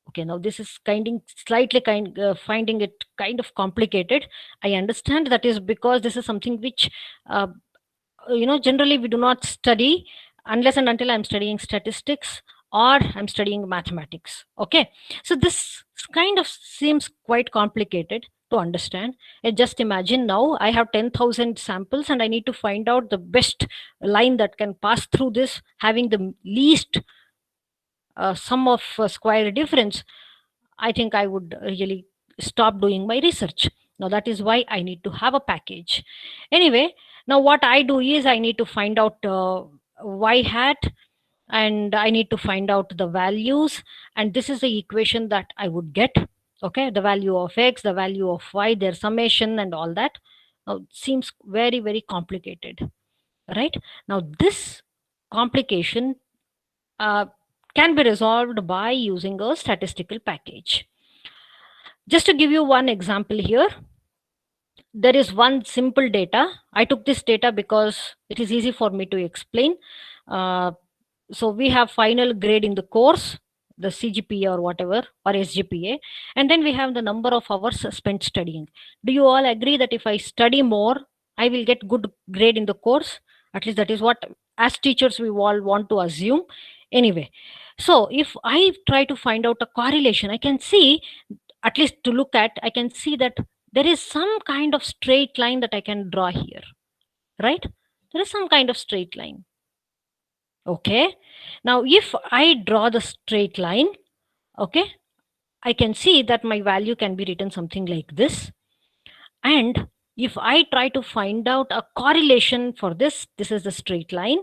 Okay, now this is finding it kind of complicated. I understand that is because this is something which generally we do not study unless and until I'm studying statistics or I'm studying mathematics. Okay, so this kind of seems quite complicated to understand. Just imagine, now I have 10,000 samples and I need to find out the best line that can pass through this, having the least sum of square difference. I think I would really stop doing my research. Now that is why I need to have a package. Anyway, now what I do is I need to find out y hat, and I need to find out the values, and this is the equation that I would get. Okay, the value of x, the value of y, their summation and all that. Now it seems very, very complicated, right? Now this complication can be resolved by using a statistical package. Just to give you one example here, there is one simple data. I took this data because it is easy for me to explain. Uh, so we have final grade in the course, the CGPA or whatever, or SGPA, and then we have the number of hours spent studying. Do you all agree that if I study more, I will get good grade in the course? At least that is what, as teachers, we all want to assume. Anyway, so if I try to find out a correlation, I can see, at least to look at, I can see that there is some kind of straight line that I can draw here, right? There is some kind of straight line. Okay. Now, if I draw the straight line, okay, I can see that my value can be written something like this. And if I try to find out a correlation for this is the straight line.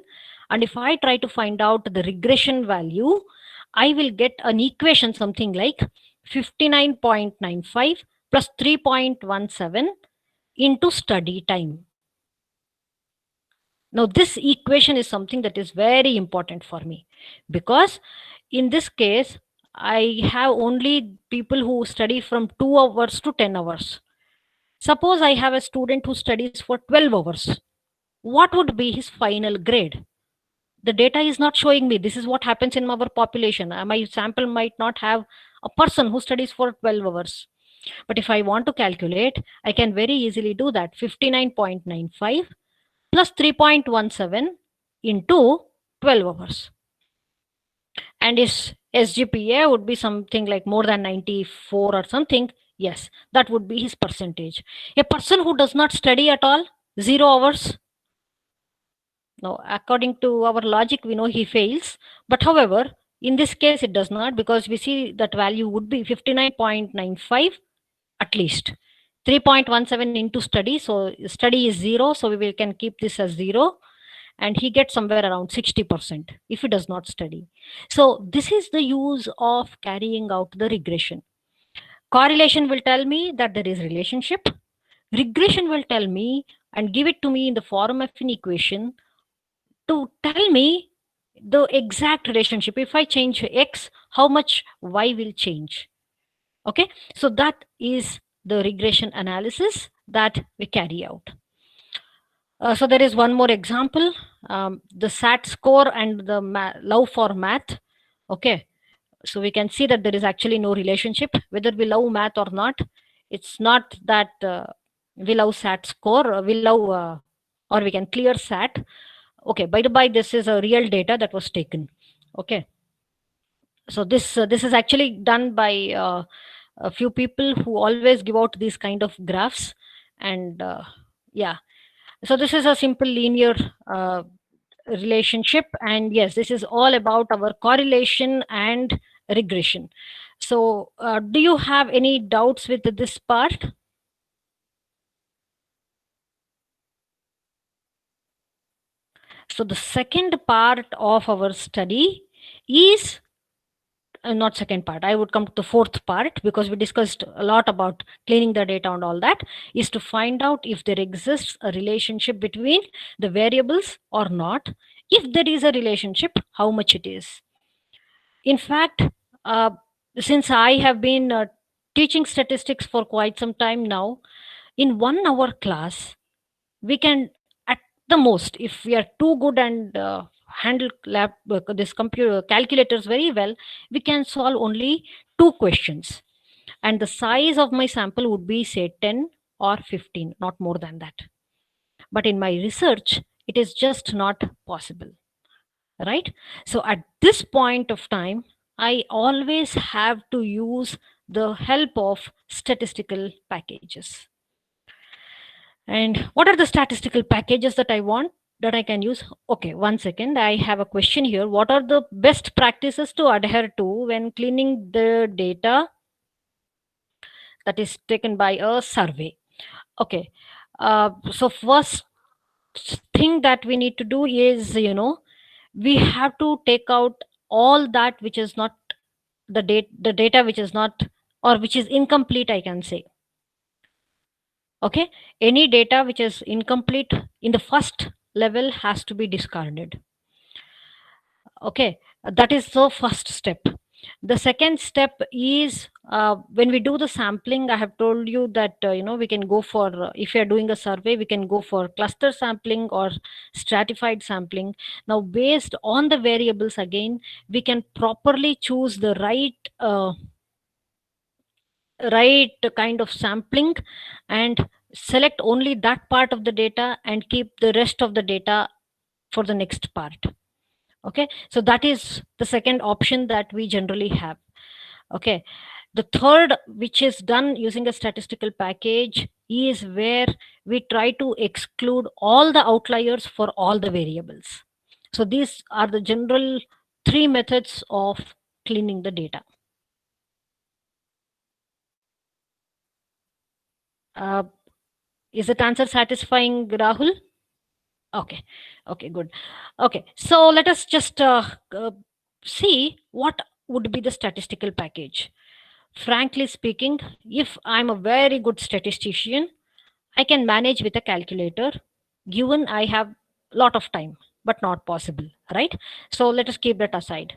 And if I try to find out the regression value, I will get an equation something like 59.95 plus 3.17 into study time. Now, this equation is something that is very important for me, because in this case, I have only people who study from 2 hours to 10 hours. Suppose I have a student who studies for 12 hours. What would be his final grade? The data is not showing me. This is what happens in our population. My sample might not have a person who studies for 12 hours. But if I want to calculate, I can very easily do that. 59.95 plus 3.17 into 12 hours. And his SGPA would be something like more than 94 or something. Yes, that would be his percentage. A person who does not study at all, 0 hours. Now, according to our logic, we know he fails. But however, in this case, it does not, because we see that value would be 59.95 at least. 3.17 into study. So study is 0. So we can keep this as 0. And he gets somewhere around 60% if he does not study. So this is the use of carrying out the regression. Correlation will tell me that there is relationship. Regression will tell me and give it to me in the form of an equation to tell me the exact relationship. If I change X, how much Y will change. Okay, so that is the regression analysis that we carry out. So there is one more example, the SAT score and the love for math. Okay, so we can see that there is actually no relationship whether we love math or not. It's not that we love SAT score, we love, or we can clear SAT. Okay, by the by, this is a real data that was taken. Okay, so this is actually done by a few people who always give out these kind of graphs. And yeah, so this is a simple linear relationship. And yes, this is all about our correlation and regression. So do you have any doubts with this part? So the second part of our study is not second part, I would come to the fourth part, because we discussed a lot about cleaning the data and all that, is to find out if there exists a relationship between the variables or not. If there is a relationship, how much it is. In fact, uh, since I have been teaching statistics for quite some time now, in 1 hour class, we can, at the most, if we are too good and handle this computer calculators very well, we can solve only 2 questions. And the size of my sample would be, say, 10 or 15, not more than that. But in my research, it is just not possible, right? So at this point of time, I always have to use the help of statistical packages. And what are the statistical packages that I can use? Okay, 1 second. I have a question here. What are the best practices to adhere to when cleaning the data that is taken by a survey? Okay. So first thing that we need to do is, we have to take out all that which is not the data which is not, or which is incomplete, I can say. Okay, any data which is incomplete in the first level has to be discarded. Okay, that is the first step. The second step is when we do the sampling. I have told you that we can go for, if you are doing a survey, we can go for cluster sampling or stratified sampling. Now, based on the variables, again, we can properly choose the right kind of sampling and select only that part of the data and keep the rest of the data for the next part. Okay, so that is the second option that we generally have. Okay, the third, which is done using a statistical package, is where we try to exclude all the outliers for all the variables. So these are the general three methods of cleaning the data. uh, is that answer satisfying, Rahul? Okay, okay, good. Okay, so let us just see what would be the statistical package. Frankly speaking, if I'm a very good statistician, I can manage with a calculator, given I have lot of time, but not possible, right? So let us keep that aside.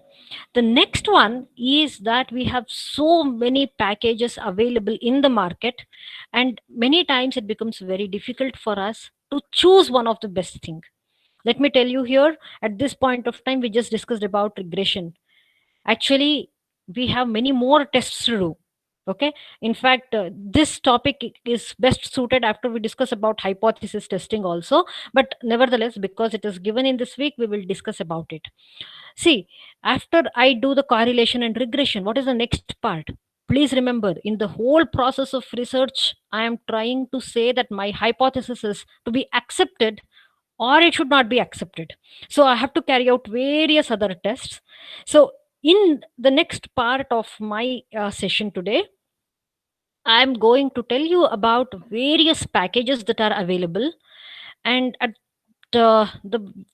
The next one is that we have so many packages available in the market, and many times it becomes very difficult for us to choose one of the best thing. Let me tell you here, at this point of time, we just discussed about regression. Actually, we have many more tests to do. Okay, in fact, this topic is best suited after we discuss about hypothesis testing also, but nevertheless, because it is given in this week, we will discuss about it. See, after I do the correlation and regression, what is the next part? Please remember, in the whole process of research, I am trying to say that my hypothesis is to be accepted or it should not be accepted. So I have to carry out various other tests. So in the next part of my session today, I'm going to tell you about various packages that are available, and at the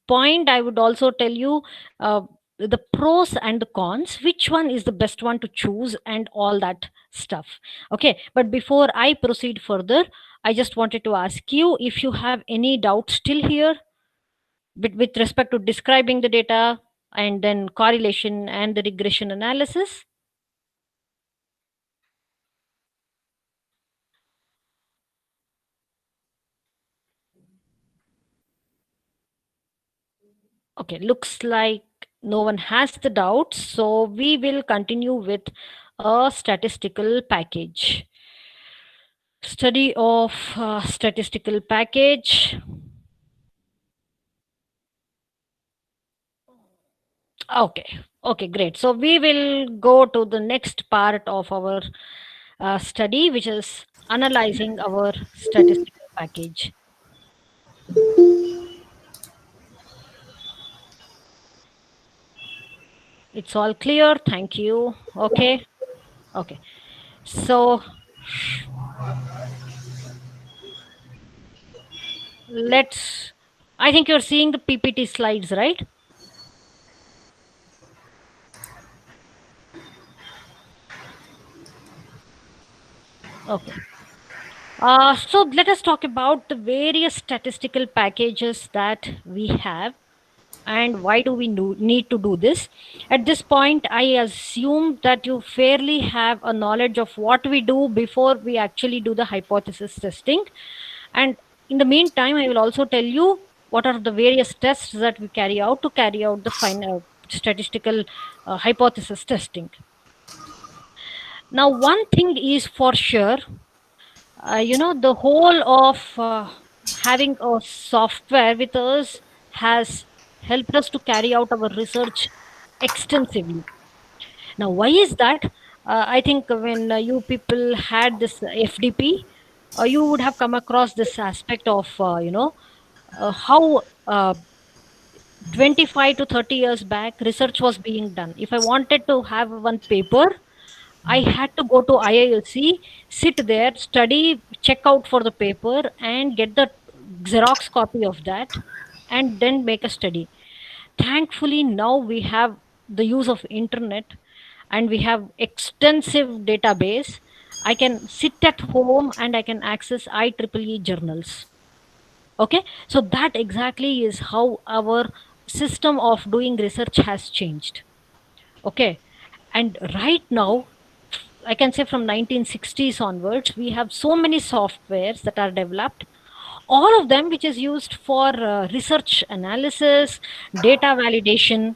point I would also tell you the pros and the cons, which one is the best one to choose, and all that stuff. Okay, but before I proceed further, I just wanted to ask you if you have any doubts still here with respect to describing the data and then correlation and the regression analysis. Okay, looks like no one has the doubts, so we will continue with a statistical package. Study of statistical package. Okay, okay, great. So we will go to the next part of our study, which is analyzing our statistical package. It's all clear. Thank you. Okay. Okay. So let's, I think you're seeing the PPT slides, right? Okay. So let us talk about the various statistical packages that we have and why do we need to do this. At this point, I assume that you fairly have a knowledge of what we do before we actually do the hypothesis testing. And in the meantime, I will also tell you what are the various tests that we carry out to carry out the final statistical hypothesis testing. Now, one thing is for sure, the whole of having a software with us has helped us to carry out our research extensively. Now, why is that? I think when you people had this FDP, you would have come across this aspect of, how 25 to 30 years back research was being done. If I wanted to have one paper, I had to go to IISc, sit there, study, check out for the paper, and get the Xerox copy of that, and then make a study. Thankfully, now we have the use of internet, and we have extensive database. I can sit at home and I can access IEEE journals. Okay, so that exactly is how our system of doing research has changed. Okay, And right now, I can say from 1960s onwards, we have so many softwares that are developed, all of them which is used for research analysis, data validation,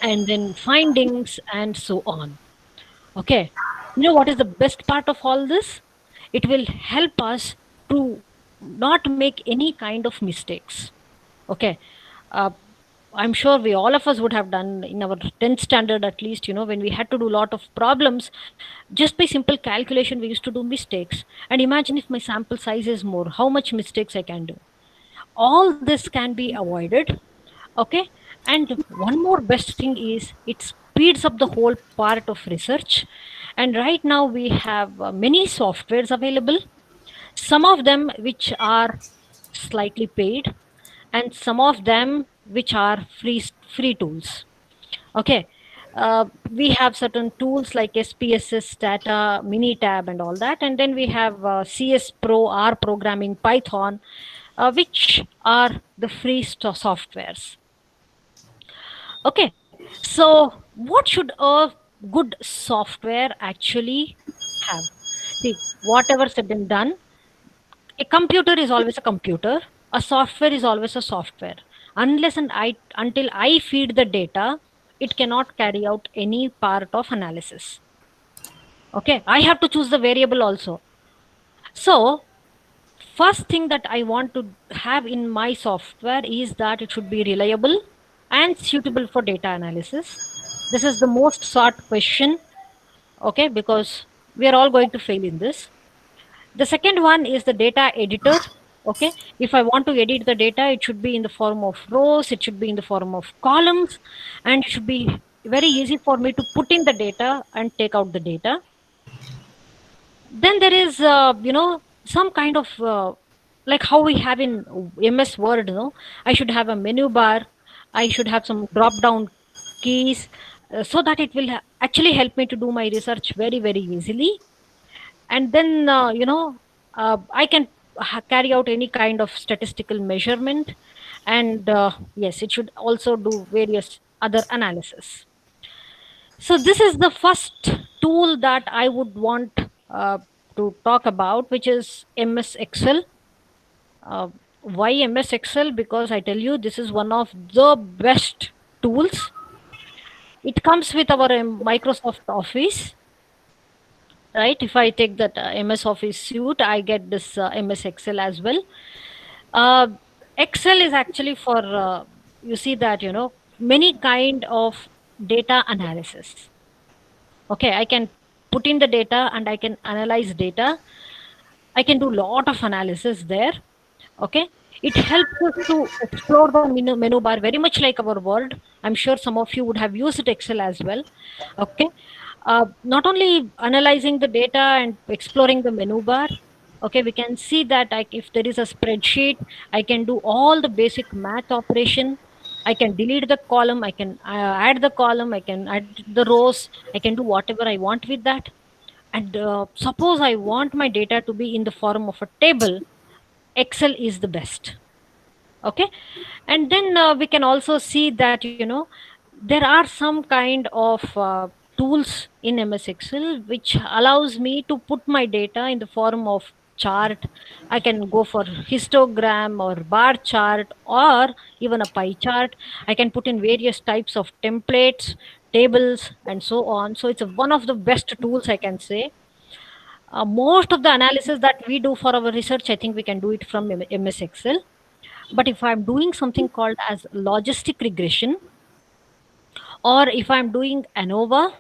and then findings and so on. Okay. You know what is the best part of all this? It will help us to not make any kind of mistakes. Okay. Uh, I'm sure we all of us would have done in our 10th standard at least, when we had to do a lot of problems, just by simple calculation, we used to do mistakes. And imagine if my sample size is more, how much mistakes I can do. All this can be avoided. Okay. And one more best thing is it speeds up the whole part of research. And right now we have many softwares available, some of them which are slightly paid, and some of them which are free tools. Okay. We have certain tools like SPSS, Data, Minitab, and all that. And then we have CS Pro, R Programming, Python, which are the free softwares. Okay. So, what should a good software actually have? See, whatever said and done, a computer is always a computer, a software is always a software. Until I feed the data, it cannot carry out any part of analysis. Okay, I have to choose the variable also. So, first thing that I want to have in my software is that it should be reliable and suitable for data analysis. This is the most sought question, okay, because we are all going to fail in this. The second one is the data editor. Okay, if I want to edit the data, it should be in the form of rows, it should be in the form of columns, and it should be very easy for me to put in the data and take out the data. Then there is, some kind of like how we have in MS Word. I should have a menu bar, I should have some drop down keys, so that it will actually help me to do my research very, very easily. And then I can carry out any kind of statistical measurement. And yes, it should also do various other analysis. So this is the first tool that I would want to talk about, which is MS Excel. Why MS Excel? Because I tell you, this is one of the best tools. It comes with our Microsoft Office, right? If I take that MS Office suite, I get this MS Excel as well. uh, Excel is actually for you see that many kind of data analysis. Okay, I can put in the data and I can analyze data. I can do lot of analysis there. Okay, it helps us to explore the menu bar very much like our Word. I'm sure some of you would have used Excel as well. Okay, not only analyzing the data and exploring the menu bar. Okay, we can see that if there is a spreadsheet, I can do all the basic math operation. I can delete the column, I can add the column, I can add the rows, I can do whatever I want with that. And suppose I want my data to be in the form of a table, Excel is the best. Okay. And then we can also see that there are some kind of tools in MS Excel which allows me to put my data in the form of chart. I can go for histogram or bar chart or even a pie chart. I can put in various types of templates, tables, and so on. So it's one of the best tools, I can say. Most of the analysis that we do for our research, I think we can do it from MS Excel. But if I'm doing something called as logistic regression, or if I'm doing ANOVA,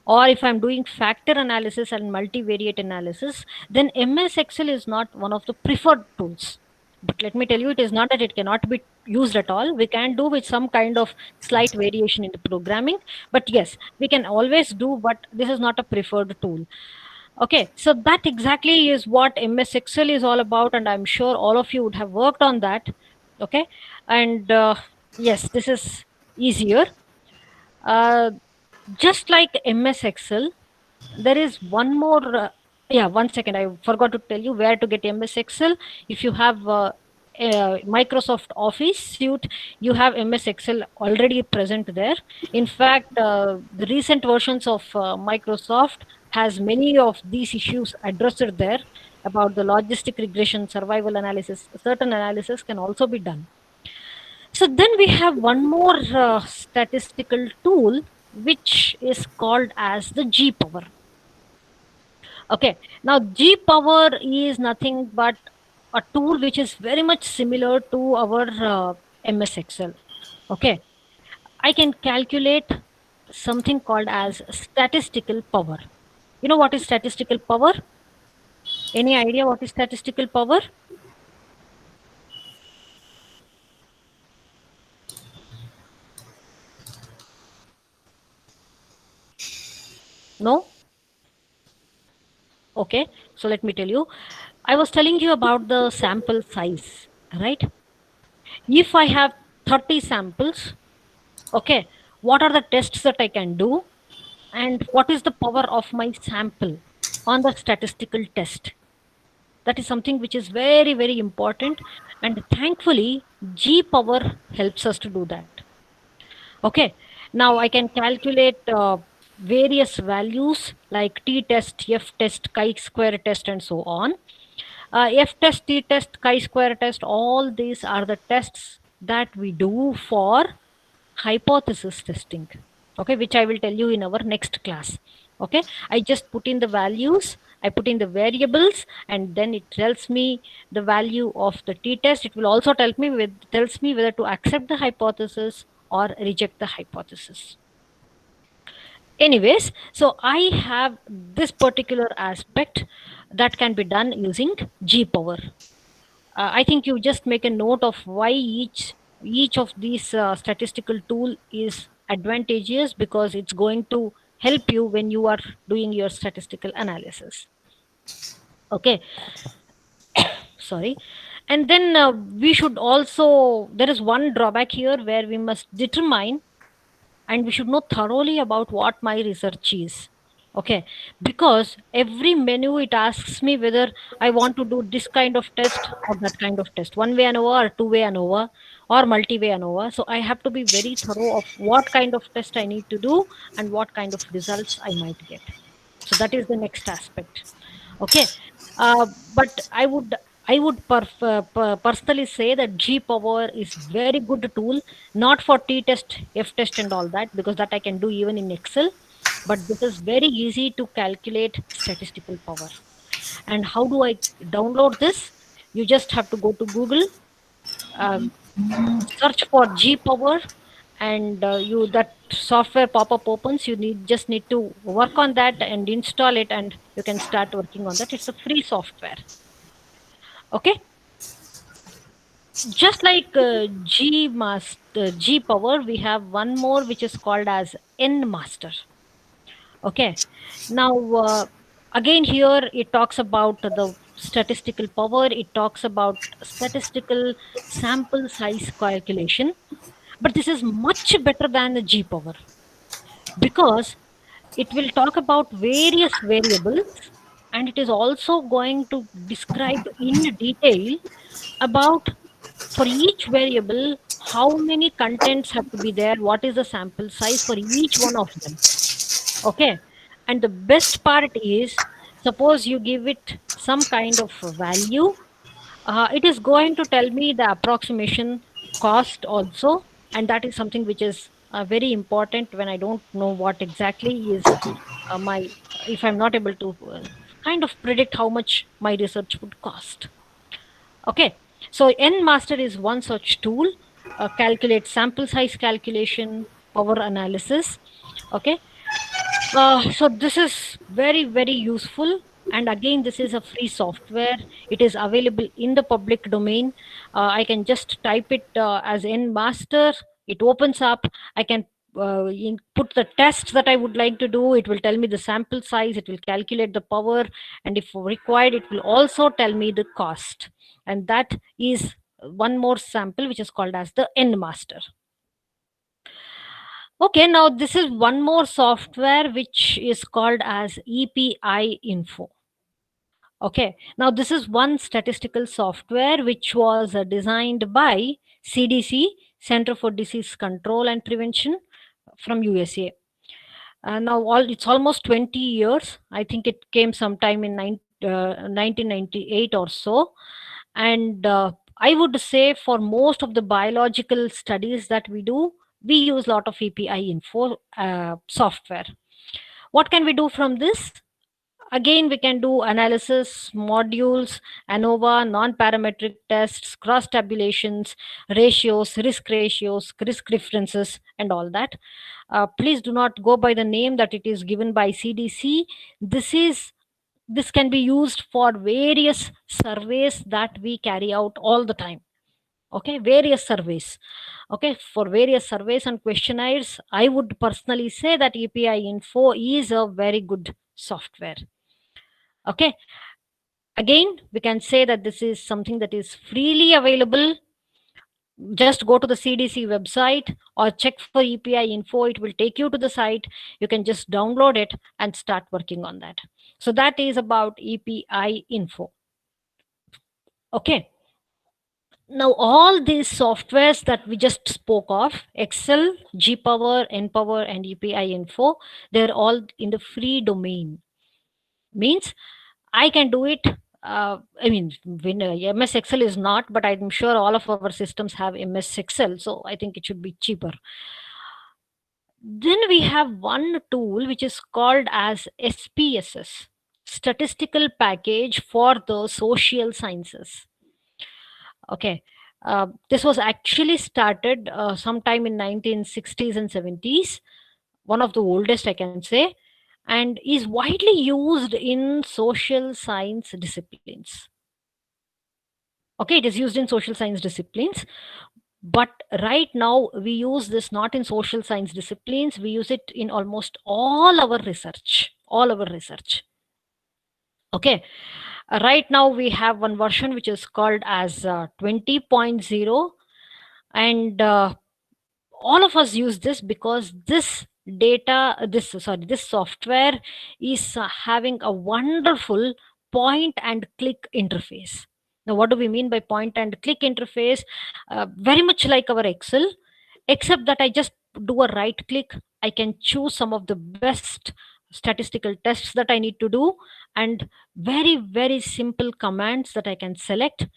or if I'm doing factor analysis and multivariate analysis, then MS Excel is not one of the preferred tools. But let me tell you, it is not that it cannot be used at all. We can do with some kind of slight variation in the programming. But yes, we can always do, but this is not a preferred tool. Okay, so that exactly is what MS Excel is all about, and I'm sure all of you would have worked on that. Okay, and yes, this is easier. Uh, just like MS Excel, there is one more. Yeah, one second, I forgot to tell you where to get MS Excel. If you have Microsoft Office suite, you have MS Excel already present there. In fact, the recent versions of Microsoft has many of these issues addressed there about the logistic regression, survival analysis. Certain analysis can also be done. So then we have one more statistical tool, which is called as the G power. Okay, now G power is nothing but a tool which is very much similar to our MS Excel. Okay, I can calculate something called as statistical power. You know what is statistical power? Any idea what is statistical power? No? Okay, so let me tell you. I was telling you about the sample size, right? If I have 30 samples, okay, what are the tests that I can do? And what is the power of my sample on the statistical test? That is something which is very, very important. And thankfully, G power helps us to do that. Okay, now I can calculate various values like t test, f test, chi-square test, and so on. F test, t test, chi-square test, all these are the tests that we do for hypothesis testing. Okay, which I will tell you in our next class. Okay, I just put in the values, I put in the variables, and then it tells me the value of the t test. It will also tells me whether to accept the hypothesis or reject the hypothesis. Anyways, so I have this particular aspect that can be done using G power. I think you just make a note of why each of these statistical tool is advantageous, because it's going to help you when you are doing your statistical analysis. Okay, sorry. And then we should also, there is one drawback here where we must determine and we should know thoroughly about what my research is. Okay, because every menu it asks me whether I want to do this kind of test or that kind of test, one way ANOVA or two way ANOVA or multi-way ANOVA. So I have to be very thorough of what kind of test I need to do and what kind of results I might get. So that is the next aspect. Okay, but I would personally say that G power is very good tool, not for T test, F test, and all that, because that I can do even in Excel. But this is very easy to calculate statistical power. And how do I download this? You just have to go to Google, uh, search for G power, and you that software pop-up opens. You need to work on that and install it, and you can start working on that. It's a free software. Okay, just like G power, we have one more which is called as N master. Okay, now again here it talks about the statistical power, it talks about statistical sample size calculation, but this is much better than the G power, because it will talk about various variables, and it is also going to describe in detail about, for each variable, how many contents have to be there, what is the sample size for each one of them. Okay, and the best part is, suppose you give it some kind of value, it is going to tell me the approximation cost also, and that is something which is very important when I don't know what exactly is my, if I'm not able to kind of predict how much my research would cost. Okay, so NMaster is one such tool, calculate sample size calculation, power analysis. Okay, so this is very, very useful. And again, this is a free software. It is available in the public domain. I can just type it as NMaster. It opens up. I can put the test that I would like to do. It will tell me the sample size. It will calculate the power. And if required, it will also tell me the cost. And that is one more sample, which is called as the NMaster. Okay, now this is one more software which is called as EPI Info. Okay, now this is one statistical software which was designed by CDC, Center for Disease Control and Prevention from USA. Now it's almost 20 years. I think it came sometime in 1998 or so. And I would say for most of the biological studies that we do, we use a lot of API info software. What can we do from this? Again, we can do analysis, modules, ANOVA, non-parametric tests, cross tabulations, ratios, risk differences, and all that. Please do not go by the name that it is given by CDC. This can be used for various surveys that we carry out all the time. Okay, various surveys. Okay, for various surveys and questionnaires, I would personally say that API Info is a very good software. Okay, again, we can say that this is something that is freely available. Just go to the CDC website or check for API Info. It will take you to the site. You can just download it and start working on that. So that is about API Info. Okay. Now, all these softwares that we just spoke of, Excel, GPower, NPower, and API Info, they're all in the free domain. Means I can do it. I mean, MS Excel is not, but I'm sure all of our systems have MS Excel, so I think it should be cheaper. Then we have one tool which is called as SPSS, Statistical Package for the Social Sciences. Okay, this was actually started sometime in 1960s and 70s, one of the oldest I can say, and is widely used in social science disciplines. Okay, it is used in social science disciplines, but right now we use this not in social science disciplines, we use it in almost all our research. Okay, right now we have one version which is called as 20.0, and all of us use this because this software is having a wonderful point and click interface. Now, what do we mean by point and click interface? Very much like our Excel, except that I just do a right click. I can choose some of the best statistical tests that I need to do, and very, very simple commands that I can select,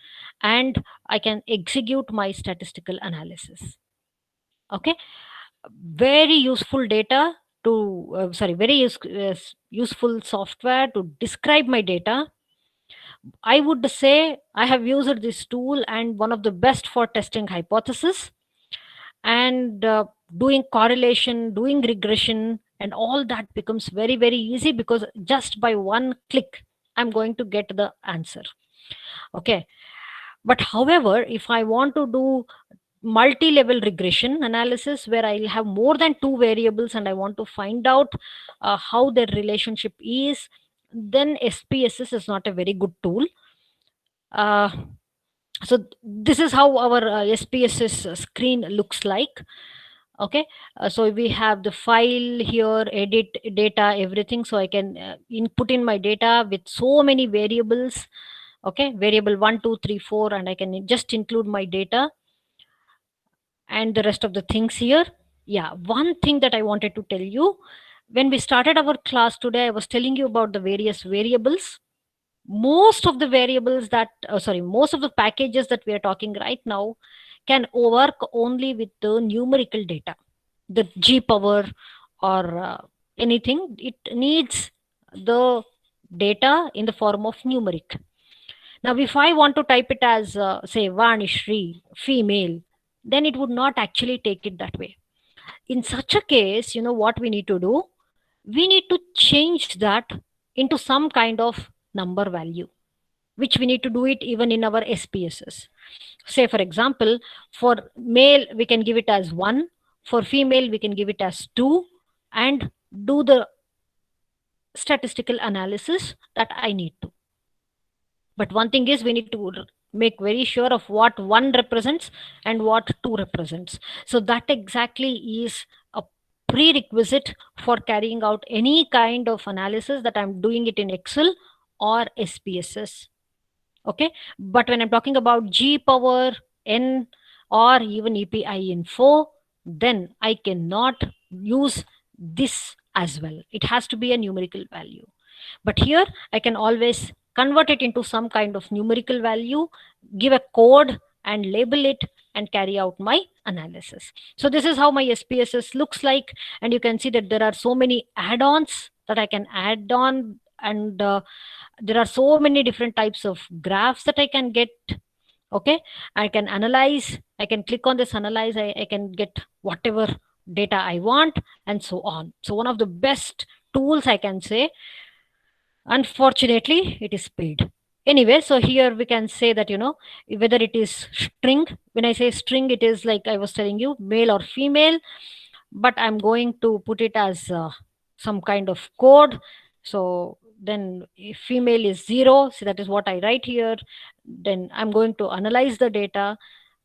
and I can execute my statistical analysis. Okay, very useful data to useful software to describe my data. I would say I have used this tool and one of the best for testing hypothesis and doing correlation, doing regression, and all that becomes very, very easy because just by one click I'm going to get the answer. Okay, but however, if I want to do multi-level regression analysis where I'll have more than two variables and I want to find out how their relationship is, then SPSS is not a very good tool. uh, so this is how our SPSS screen looks like. Okay, so we have the file here, edit data, everything, so I can input in my data with so many variables. Okay, variable 1 2 3 4, and I can just include my data and the rest of the things here. Yeah, one thing that I wanted to tell you, when we started our class today, I was telling you about the various variables. Most of the variables that most of the packages that we are talking right now can work only with the numerical data, the GPower or anything. It needs the data in the form of numeric. Now, if I want to type it as say Vanishri female, then it would not actually take it that way. In such a case, you know what we need to do? We need to change that into some kind of number value, which we need to do it even in our SPSS. Say, for example, for male, we can give it as 1, for female, we can give it as 2, and do the statistical analysis that I need to. But one thing is, we need to make very sure of what 1 represents and what 2 represents. So that exactly is a prerequisite for carrying out any kind of analysis that I'm doing it in Excel or SPSS. Okay, but when I'm talking about G power N or even EPI info, then I cannot use this as well. It has to be a numerical value. But here I can always convert it into some kind of numerical value, give a code and label it and carry out my analysis. So this is how my SPSS looks like, and you can see that there are so many add-ons that I can add on, and there are so many different types of graphs that I can get. Okay, I can analyze, I can click on this analyze, I can get whatever data I want, and so on. So one of the best tools, I can say. Unfortunately, it is paid. Anyway, so here we can say that, whether it is string. When I say string, it is like I was telling you, male or female, but I'm going to put it as some kind of code. So then if female is 0, so that is what I write here. Then I'm going to analyze the data,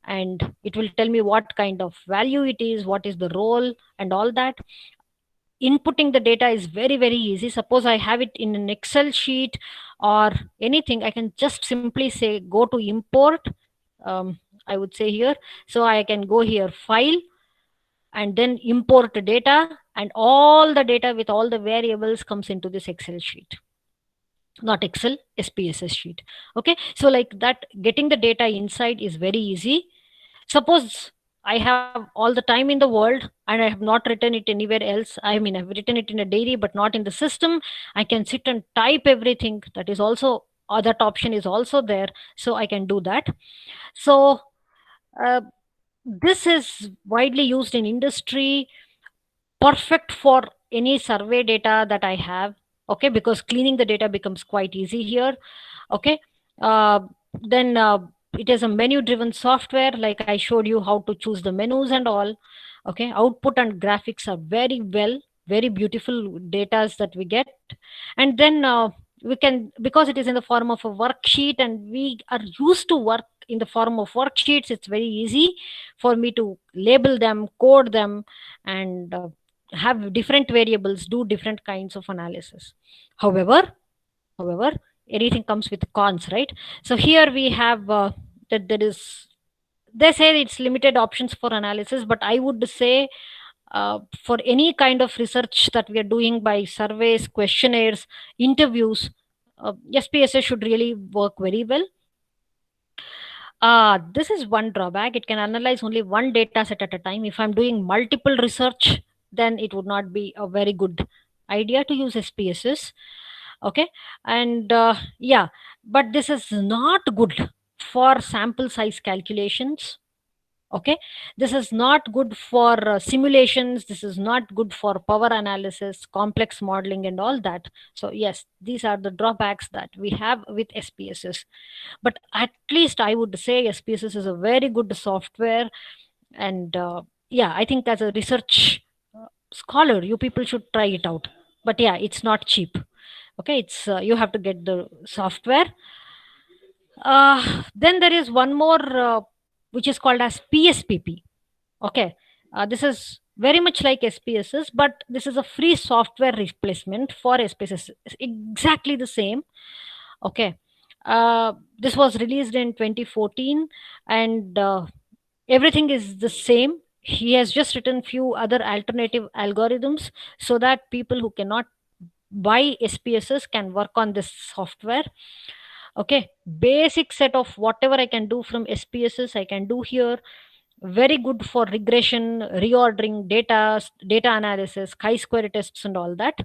and it will tell me what kind of value it is, what is the role, and all that. Inputting the data is very very easy. Suppose I have it in an Excel sheet or anything, I can just simply say go to import. I would say here, so I can go here, file, and then import data, and all the data with all the variables comes into this Excel sheet, not Excel, SPSS sheet. Okay, so like that, getting the data inside is very easy. Suppose I have all the time in the world and I have not written it anywhere else. I mean, I've written it in a diary but not in the system. I can sit and type everything. That is also, that option is also there. So I can do that. So uh, this is widely used in industry, perfect for any survey data that I have. Okay, because cleaning the data becomes quite easy here. Okay, uh, then it is a menu driven software, like I showed you how to choose the menus and all. Okay, output and graphics are very well, very beautiful datas that we get. And then we can, because it is in the form of a worksheet and we are used to work in the form of worksheets, it's very easy for me to label them, code them, and have different variables, do different kinds of analysis. However, anything comes with cons, right? So here we have that there is, they say it's limited options for analysis, but I would say for any kind of research that we are doing by surveys, questionnaires, interviews, SPSS should really work very well. This is one drawback. It can analyze only one data set at a time. If I'm doing multiple research, then it would not be a very good idea to use SPSS. Okay, and yeah, but this is not good for sample size calculations. Okay, this is not good for simulations, this is not good for power analysis, complex modeling, and all that. So yes, these are the drawbacks that we have with SPSS. But at least I would say SPSS is a very good software. And yeah, I think as a research scholar, you people should try it out. But yeah, it's not cheap. Okay, it's you have to get the software. Then there is one more which is called as PSPP. Okay, this is very much like SPSS, but this is a free software replacement for SPSS. It's exactly the same. Okay, this was released in 2014, and everything is the same. He has just written few other alternative algorithms so that people who cannot buy SPSS can work on this software. Okay, basic set of whatever I can do from SPSS I can do here. Very good for regression, reordering data analysis, chi-square tests, and all that.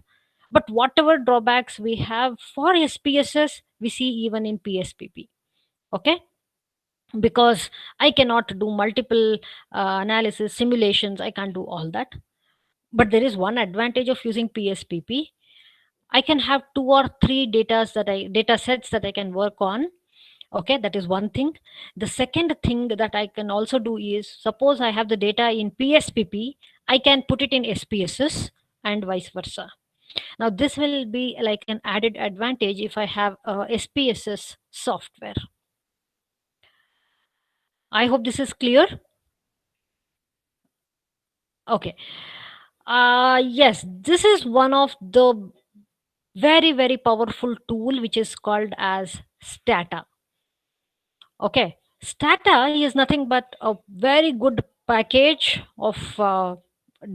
But whatever drawbacks we have for SPSS, we see even in PSPP. Okay, because I cannot do multiple analysis simulations, I can't do all that. But there is one advantage of using PSPP. I can have two or three data sets that I can work on. Okay, that is one thing. The second thing that I can also do is, suppose I have the data in PSPP, I can put it in SPSS and vice versa. Now this will be like an added advantage if I have a SPSS software. I hope this is clear. Okay, yes, this is one of the very very powerful tool which is called as Stata. Okay, Stata is nothing but a very good package of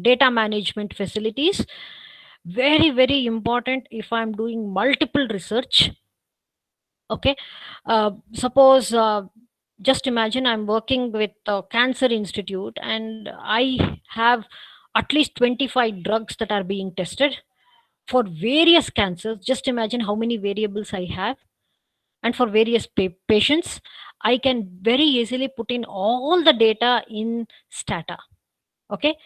data management facilities. Very very important if I'm doing multiple research. Okay, suppose just imagine I'm working with a cancer institute and I have at least 25 drugs that are being tested for various cancers. Just imagine how many variables I have, and for various patients. I can very easily put in all the data in Stata. Okay,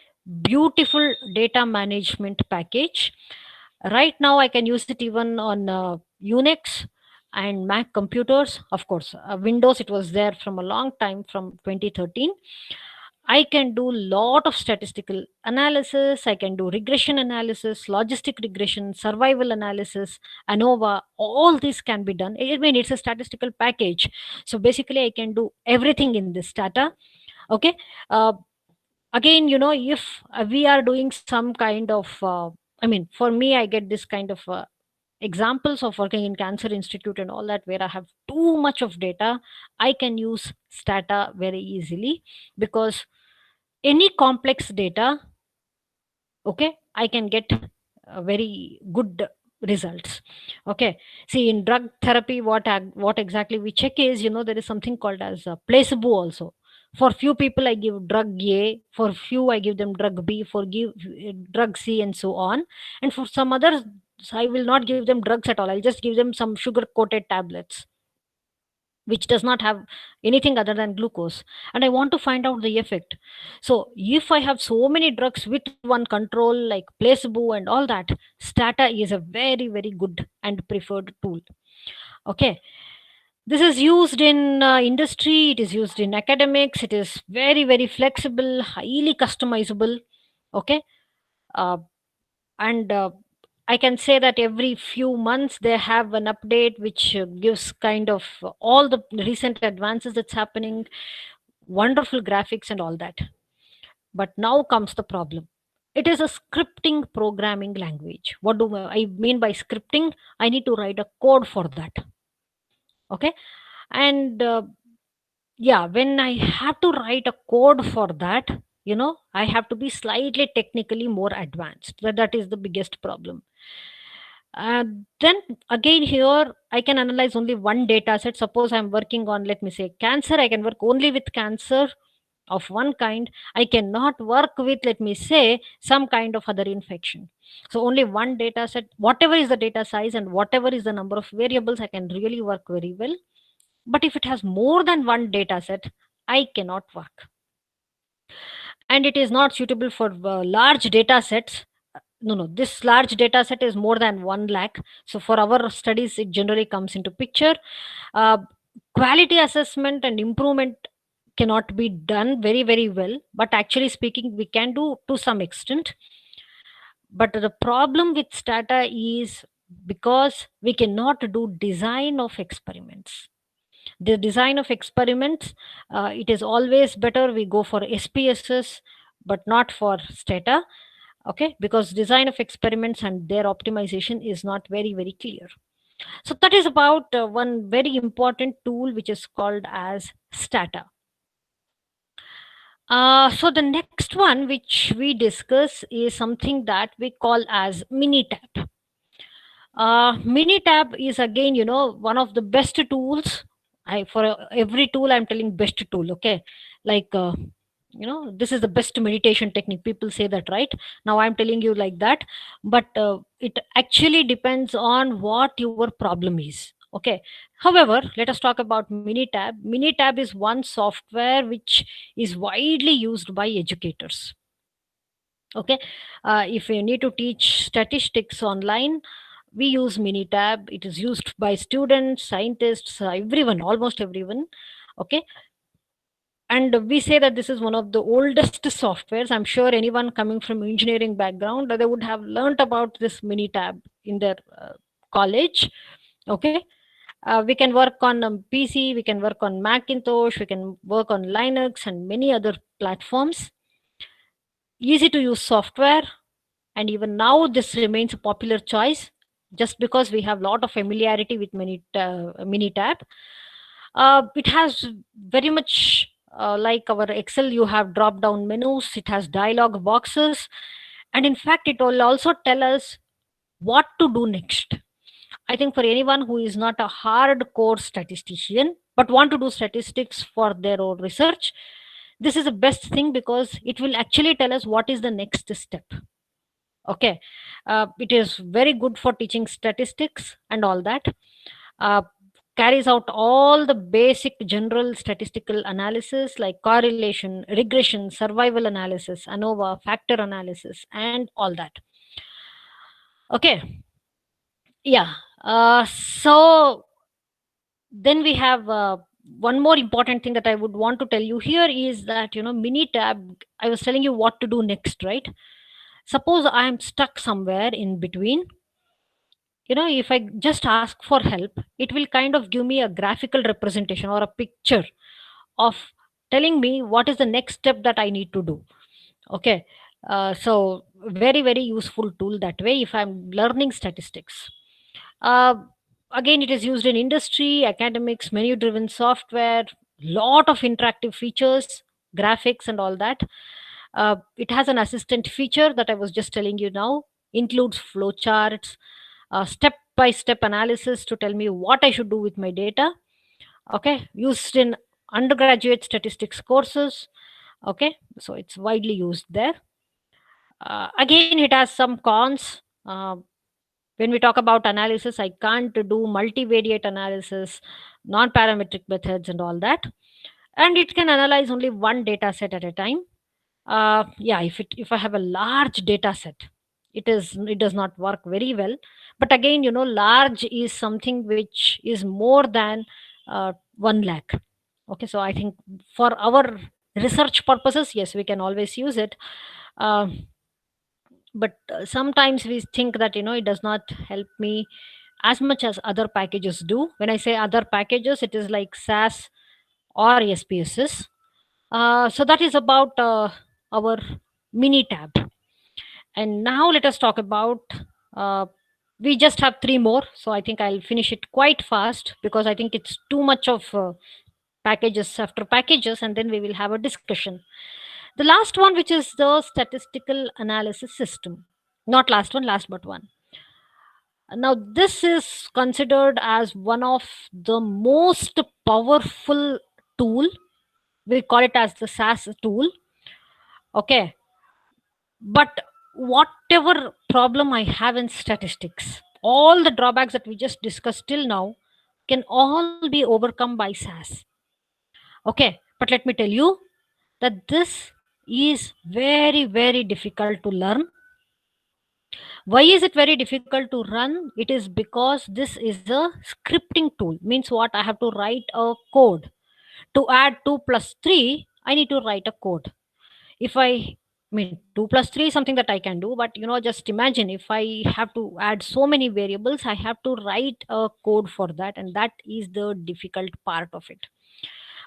beautiful data management package. Right now I can use it even on Unix and Mac computers. Of course, Windows, it was there from a long time, from 2013. I can do lot of statistical analysis, I can do regression analysis, logistic regression, survival analysis, ANOVA. All this can be done. I mean, it's a statistical package. So basically I can do everything in this Stata. Okay, uh, again, if we are doing some kind of I mean, for me, I get this kind of examples of working in cancer institute and all that, where I have too much of data. I can use Stata very easily, because any complex data, okay, I can get very good results. Okay, see, in drug therapy, what exactly we check is, there is something called as a placebo also. For few people I give drug A, for few I give them drug B, for give drug C, and so on. And for some others, I will not give them drugs at all, I'll just give them some sugar coated tablets which does not have anything other than glucose, and I want to find out the effect. So if I have so many drugs with one control like placebo and all that, Stata is a very very good and preferred tool. Okay, this is used in industry, it is used in academics, it is very very flexible, highly customizable. Okay, uh, and I can say that every few months they have an update which gives kind of all the recent advances that's happening, wonderful graphics and all that. But now comes the problem. It is a scripting programming language. What do I mean by scripting? I need to write a code for that. Okay, and yeah, when I have to write a code for that, I have to be slightly technically more advanced. That is the biggest problem. uh, then again, here I can analyze only one data set. Suppose I'm working on, let me say, cancer, I can work only with cancer of one kind. I cannot work with, let me say, some kind of other infection. So only one data set, whatever is the data size and whatever is the number of variables, I can really work very well. But if it has more than one data set, I cannot work. And it is not suitable for large data sets. No, this large data set is more than 1 lakh. So for our studies, it generally comes into picture. uh, Quality assessment and improvement cannot be done very very well, but actually speaking, we can do to some extent. But the problem with Stata is, because we cannot do design of experiments. The design of experiments, it is always better we go for SPSS, but not for Stata. Okay, because design of experiments and their optimization is not very very clear. So that is about one very important tool which is called as Stata. So the next one which we discuss is something that we call as Minitab. Minitab is again, one of the best tools. Every tool I'm telling best tool. Okay, like this is the best meditation technique. People say that, right? Now I'm telling you like that, but it actually depends on what your problem is. Okay. However, let us talk about Minitab. Minitab is one software which is widely used by educators. Okay, if you need to teach statistics online, we use Minitab. It is used by students, scientists, everyone, almost everyone. Okay, and we say that this is one of the oldest softwares. I'm sure anyone coming from engineering background, they would have learnt about this Minitab in their college. Okay, we can work on PC, we can work on Macintosh, we can work on Linux and many other platforms. Easy to use software, and even now this remains a popular choice. just because we have a lot of familiarity with Minitab. It has very much like our Excel, you have drop down menus, it has dialog boxes, and in fact, it will also tell us what to do next. I think for anyone who is not a hardcore statistician but want to do statistics for their own research, this is the best thing because it will actually tell us what is the next step. Okay, it is very good for teaching statistics and all that. Uh, Carries out all the basic general statistical analysis like correlation, regression, survival analysis, ANOVA, factor analysis, and all that. Okay, yeah. So then we have one more important thing that I would want to tell you here is that, Minitab, I was telling you what to do next, right? Suppose I am stuck somewhere in between. If I just ask for help, it will kind of give me a graphical representation or a picture of telling me what is the next step that I need to do. Okay, so very very useful tool that way if I'm learning statistics. uh, Again, it is used in industry, academics, menu driven software, lot of interactive features, graphics and all that. It has an assistant feature that I was just telling you now, includes flowcharts, step by step analysis to tell me what I should do with my data. Okay, used in undergraduate statistics courses. Okay, so it's widely used there. Again, it has some cons. When we talk about analysis, I can't do multivariate analysis, non-parametric methods and all that, and it can analyze only one data set at a time. Yeah, if I have a large data set, it does not work very well. But again, large is something which is more than 1 lakh. Okay, so I think for our research purposes, yes, we can always use it. uh, but sometimes we think that it does not help me as much as other packages do. When I say other packages, it is like SAS or SPSS. So that is about our Minitab. And now let us talk about, uh, we just have three more, so I think I'll finish it quite fast because I think it's too much of packages after packages, and then we will have a discussion. The last one, which is the statistical analysis system. Not last one, last but one. Now, this is considered as one of the most powerful tool. We call it as the SAS tool. Okay, but whatever problem I have in statistics, all the drawbacks that we just discussed till now can all be overcome by SAS. Okay, but let me tell you that this is very very difficult to learn. Why is it very difficult to run? It is because this is a scripting tool. Means what? I have to write a code to add 2 plus 3. I need to write a code. If I mean 2 plus 3 is something that I can do, but just imagine if I have to add so many variables, I have to write a code for that, and that is the difficult part of it.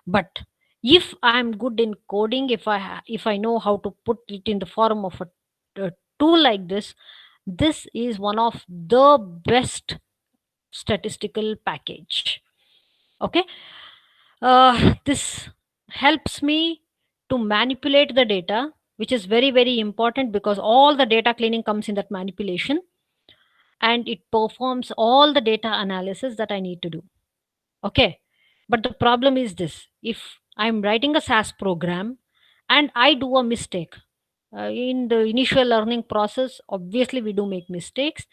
But if I'm good in coding, if I know how to put it in the form of a tool like this is one of the best statistical package. Okay, this helps me to manipulate the data, which is very very important because all the data cleaning comes in that manipulation, and it performs all the data analysis that I need to do. Okay, but the problem is this: if I'm writing a SAS program and I do a mistake, in the initial learning process, obviously we do make mistakes.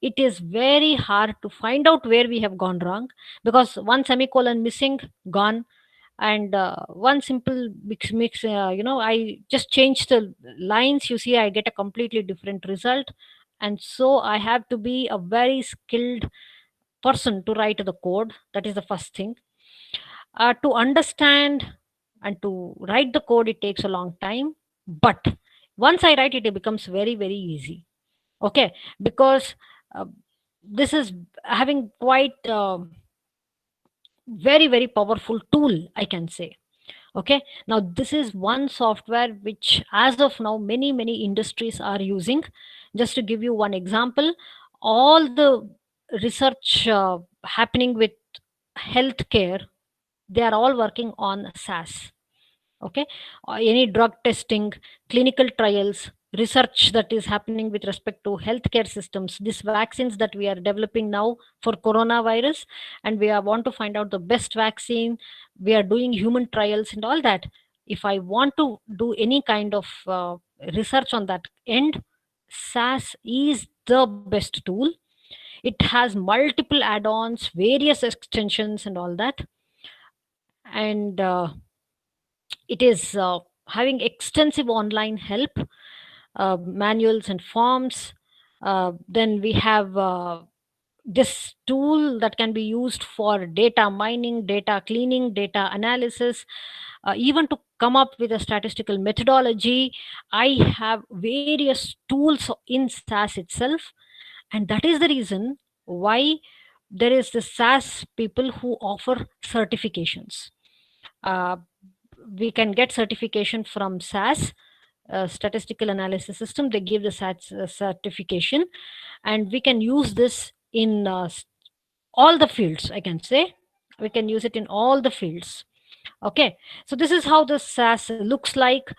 It is very hard to find out where we have gone wrong, because one semicolon missing, gone. And one simple mix, I just change the lines, you see I get a completely different result. And so I have to be a very skilled person to write the code. That is the first thing. To understand and to write the code, it takes a long time, but once I write it, it becomes very very easy. Okay, because uh, this is having quite very very powerful tool, I can say. Okay, now this is one software which as of now many many industries are using. Just to give you one example, all the research happening with healthcare, they are all working on SaaS. Okay, any drug testing, clinical trials, research that is happening with respect to healthcare systems, these vaccines that we are developing now for coronavirus, and we are want to find out the best vaccine. We are doing human trials and all that. If I want to do any kind of research on that end, SaaS is the best tool. It has multiple add-ons, various extensions and all that. And it is having extensive online help, manuals and forms. Then we have this tool that can be used for data mining, data cleaning, data analysis, even to come up with a statistical methodology. I have various tools in SaaS itself, and that is the reason why there is the SaaS people who offer certifications. uh, we can get certification from SAS, statistical analysis system. They give the SAT certification, and we can use this in all the fields. I can say we can use it in all the fields. Okay, so this is how the SAS looks like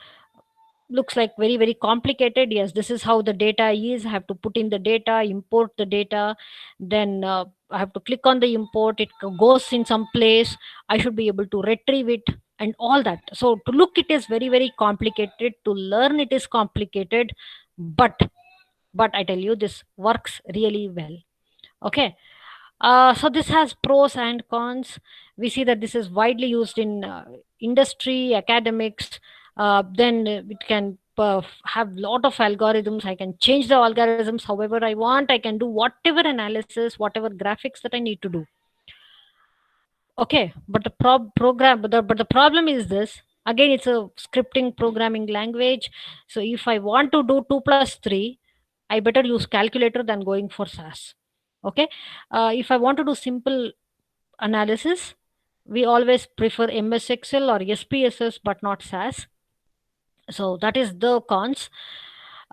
very very complicated. Yes, this is how the data is. I have to put in the data, import the data, then I have to click on the import. It goes in some place. I should be able to retrieve it and all that. So to look, it is very very complicated. To learn, it is complicated, but I tell you, this works really well. Okay, so this has pros and cons. We see that this is widely used in industry, academics. Then it can have lot of algorithms. I can change the algorithms however I want. I can do whatever analysis, whatever graphics that I need to do. Okay, but the but the problem is this. Again, it's a scripting programming language. So if I want to do 2 plus 3, I better use calculator than going for SAS. Okay, if I want to do simple analysis, we always prefer MS Excel or SPSS, but not SAS. So that is the cons.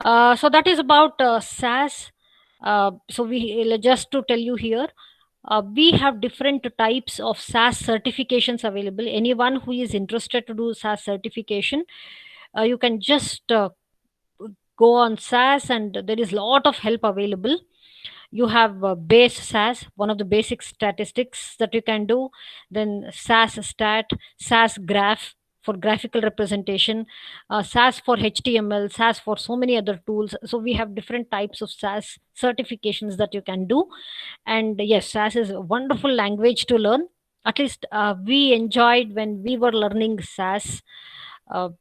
So that is about SAS. So just to tell you here, we have different types of SAS certifications available. Anyone who is interested to do SAS certification, you can just go on SAS, and there is lot of help available. You have base SAS, one of the basic statistics that you can do. Then SAS stat, SAS graph for graphical representation, SAS for HTML, SAS for so many other tools. So we have different types of SAS certifications that you can do. And yes, SAS is a wonderful language to learn. At least we enjoyed when we were learning SAS,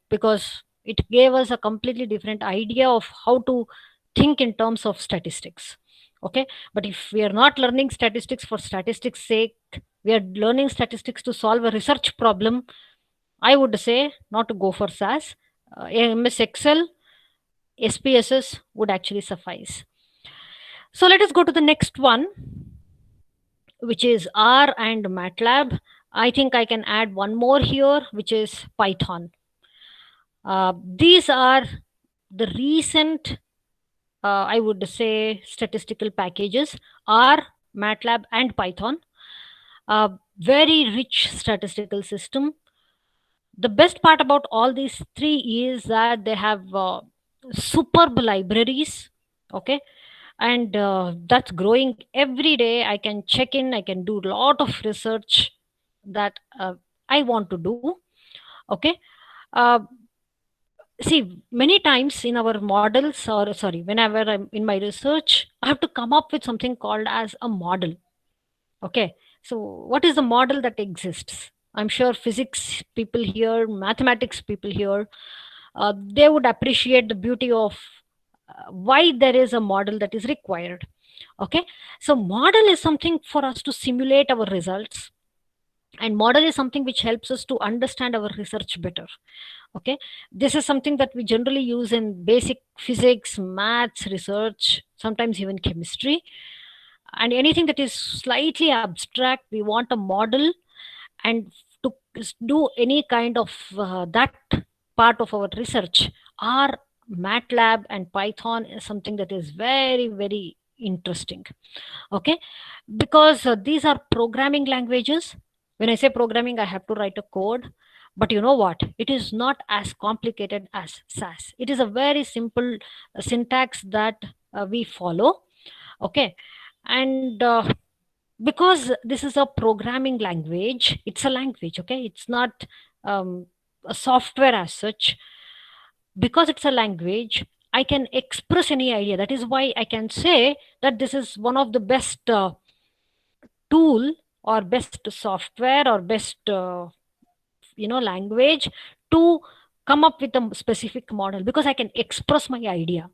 because it gave us a completely different idea of how to think in terms of statistics. Okay, but if we are not learning statistics for statistics sake, we are learning statistics to solve a research problem, I would say not to go for SAS. MS Excel, SPSS would actually suffice. So let us go to the next one, which is R and MATLAB. I think I can add one more here, which is Python. These are the recent, I would say, statistical packages: R, MATLAB, and Python. Very rich statistical system. The best part about all these three is that they have superb libraries. Okay, and that's growing every day. I can check in, I can do a lot of research that I want to do. Okay, uh, see, many times in our models, or sorry, whenever I'm in my research, I have to come up with something called as a model. Okay, so what is the model that exists? I'm sure physics people here, mathematics people here, they would appreciate the beauty of why there is a model that is required. Okay, so model is something for us to simulate our results, and model is something which helps us to understand our research better. Okay, this is something that we generally use in basic physics, maths research, sometimes even chemistry. And anything that is slightly abstract, we want a model. And to do any kind of that part of our research, our MATLAB and Python is something that is very very interesting. Okay, because these are programming languages. When I say programming, I have to write a code, but you know what, it is not as complicated as SAS. It is a very simple syntax that we follow. Okay, and because this is a programming language, it's a language. Okay, it's not a software as such. Because it's a language, I can express any idea. That is why I can say that this is one of the best tool or best software or best language to come up with a specific model, because I can express my idea.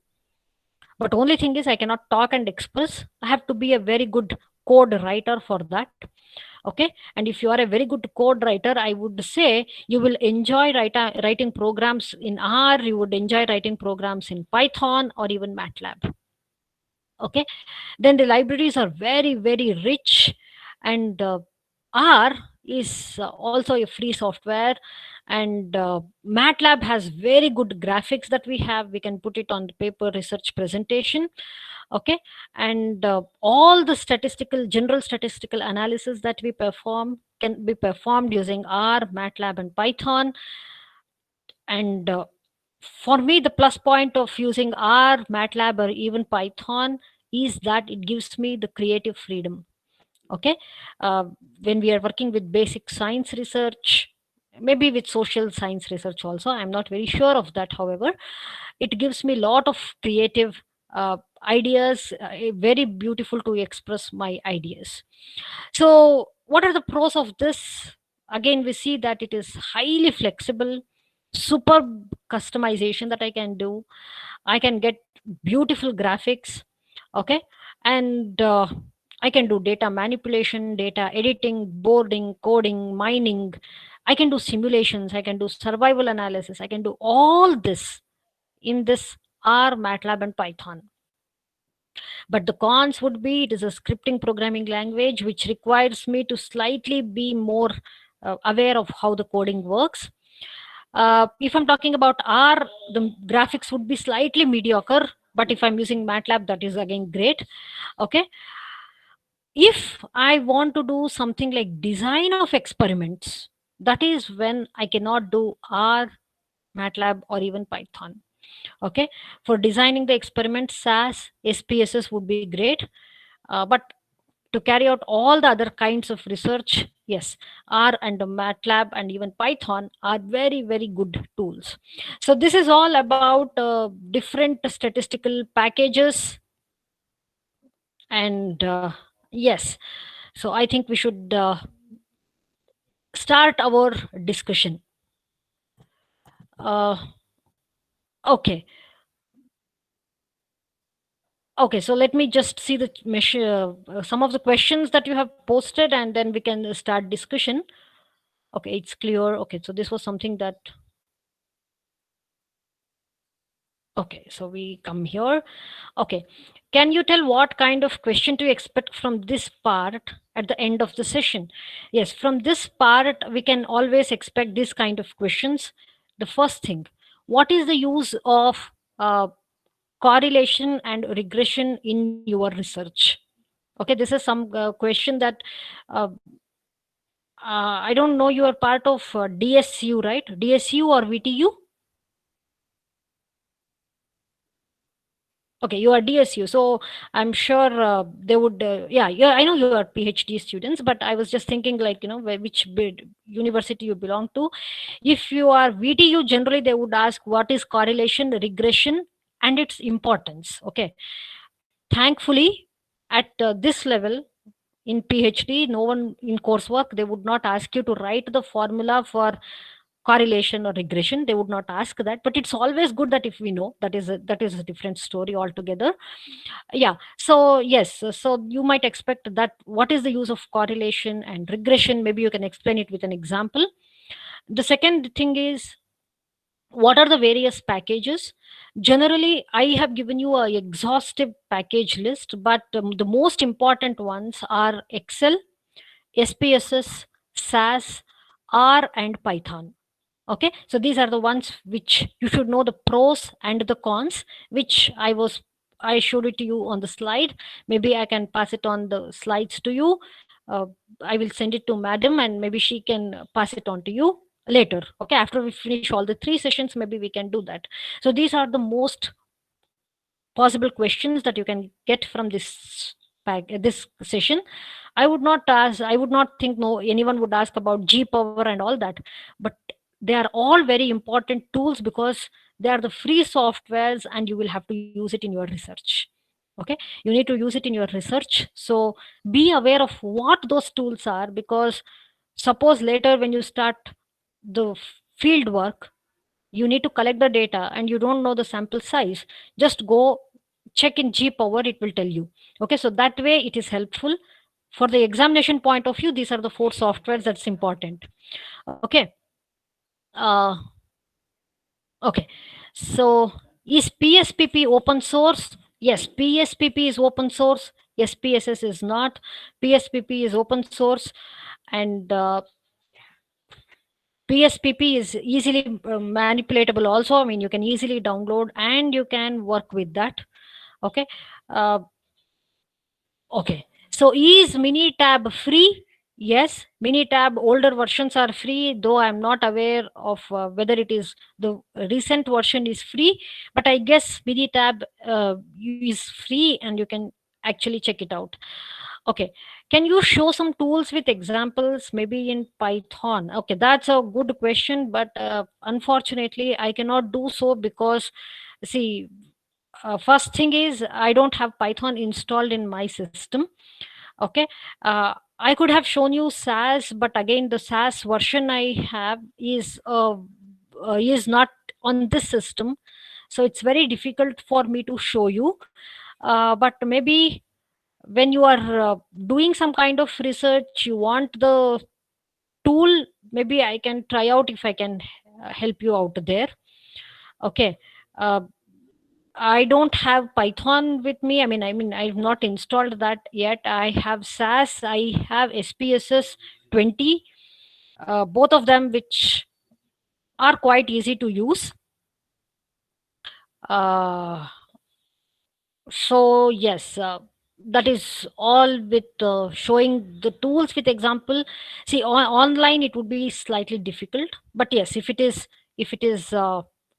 But only thing is I cannot talk and express. I have to be a very good code writer for that. Okay, and if you are a very good code writer, I would say you will enjoy writing programs in R, you would enjoy writing programs in Python or even MATLAB. Okay, then the libraries are very very rich, and R is also a free software, and MATLAB has very good graphics that we can put it on the paper research presentation. Okay, and all the general statistical analysis that we perform can be performed using R, MATLAB and Python. And for me, the plus point of using R, MATLAB or even Python is that it gives me the creative freedom. Okay, uh, when we are working with basic science research, maybe with social science research also, I'm not very sure of that. However, it gives me a lot of creative ideas, very beautiful to express my ideas. So what are the pros of this? Again, we see that it is highly flexible, super customization that I can do. I can get beautiful graphics. Okay, and I can do data manipulation, data editing, boarding, coding, mining. I can do simulations, I can do survival analysis, I can do all this in this R, MATLAB, and Python. But the cons would be it is a scripting programming language which requires me to slightly be more aware of how the coding works. If I'm talking about R, the graphics would be slightly mediocre, but if I'm using MATLAB, that is again great. Okay, if I want to do something like design of experiments, that is when I cannot do R, MATLAB or even Python. Okay, for designing the experiment, SAS, SPSS would be great. But to carry out all the other kinds of research, yes, R and MATLAB and even Python are very very good tools. So this is all about different statistical packages. And yes, so I think we should start our discussion. uh, okay. Okay, so let me just see the some of the questions that you have posted, and then we can start discussion. Okay, it's clear. Okay, so this was something that. Okay, so we come here. Okay, can you tell what kind of question to expect from this part at the end of the session? Yes, from this part we can always expect this kind of questions. The first thing, what is the use of correlation and regression in your research? Okay, this is some question that uh, I don't know, you are part of DSU, right? DSU or VTU? Okay, you are DSU, so I'm sure they would yeah, I know you are PhD students, but I was just thinking, like, which university you belong to. If you are VTU, generally they would ask what is correlation, regression, and its importance. Okay, thankfully at this level in PhD, no one in coursework, they would not ask you to write the formula for correlation or regression. They would not ask that, but it's always good that if we know, that is a different story altogether. Yeah, so yes, so you might expect that what is the use of correlation and regression, maybe you can explain it with an example. The second thing is, what are the various packages? Generally I have given you a exhaustive package list, but the most important ones are Excel, SPSS, SAS, R, and Python. Okay, so these are the ones which you should know the pros and the cons, which I was I showed it to you on the slide. Maybe I can pass it on the slides to you. uh, I will send it to madam, and maybe she can pass it on to you later. Okay, after we finish all the 3 sessions, maybe we can do that. So these are the most possible questions that you can get from this session. I would not think no anyone would ask about G power and all that, but they are all very important tools because they are the free softwares and you will have to use it in your research. Okay, you need to use it in your research. So be aware of what those tools are, because suppose later when you start the field work, you need to collect the data and you don't know the sample size, just go check in G power, it will tell you. Okay, so that way it is helpful. For the examination point of view, these are the 4 softwares that's important. Okay. uh, okay, so is PSPP open source? Yes, PSPP is open source. Yes, PSS is not. PSPP is open source, and PSPP is easily manipulatable also. I mean, you can easily download and you can work with that. Okay. uh, okay, so is Minitab free? Yes, Minitab older versions are free, though I'm not aware of whether it is the recent version is free, but I guess Minitab is free and you can actually check it out. Okay, can you show some tools with examples, maybe in Python? Okay, that's a good question, but unfortunately, I cannot do so because, see, first thing is I don't have Python installed in my system. Okay, I could have shown you SAS, but again, the SAS version I have is not on this system, so it's very difficult for me to show you. But maybe when you are doing some kind of research, you want the tool, maybe I can try out if I can help you out there. Okay. uh, I don't have Python with me. I mean, I've not installed that yet. I have SAS, I have SPSS 20, both of them which are quite easy to use. Uh, so yes, that is all with showing the tools with example. See, online it would be slightly difficult, but yes, if it is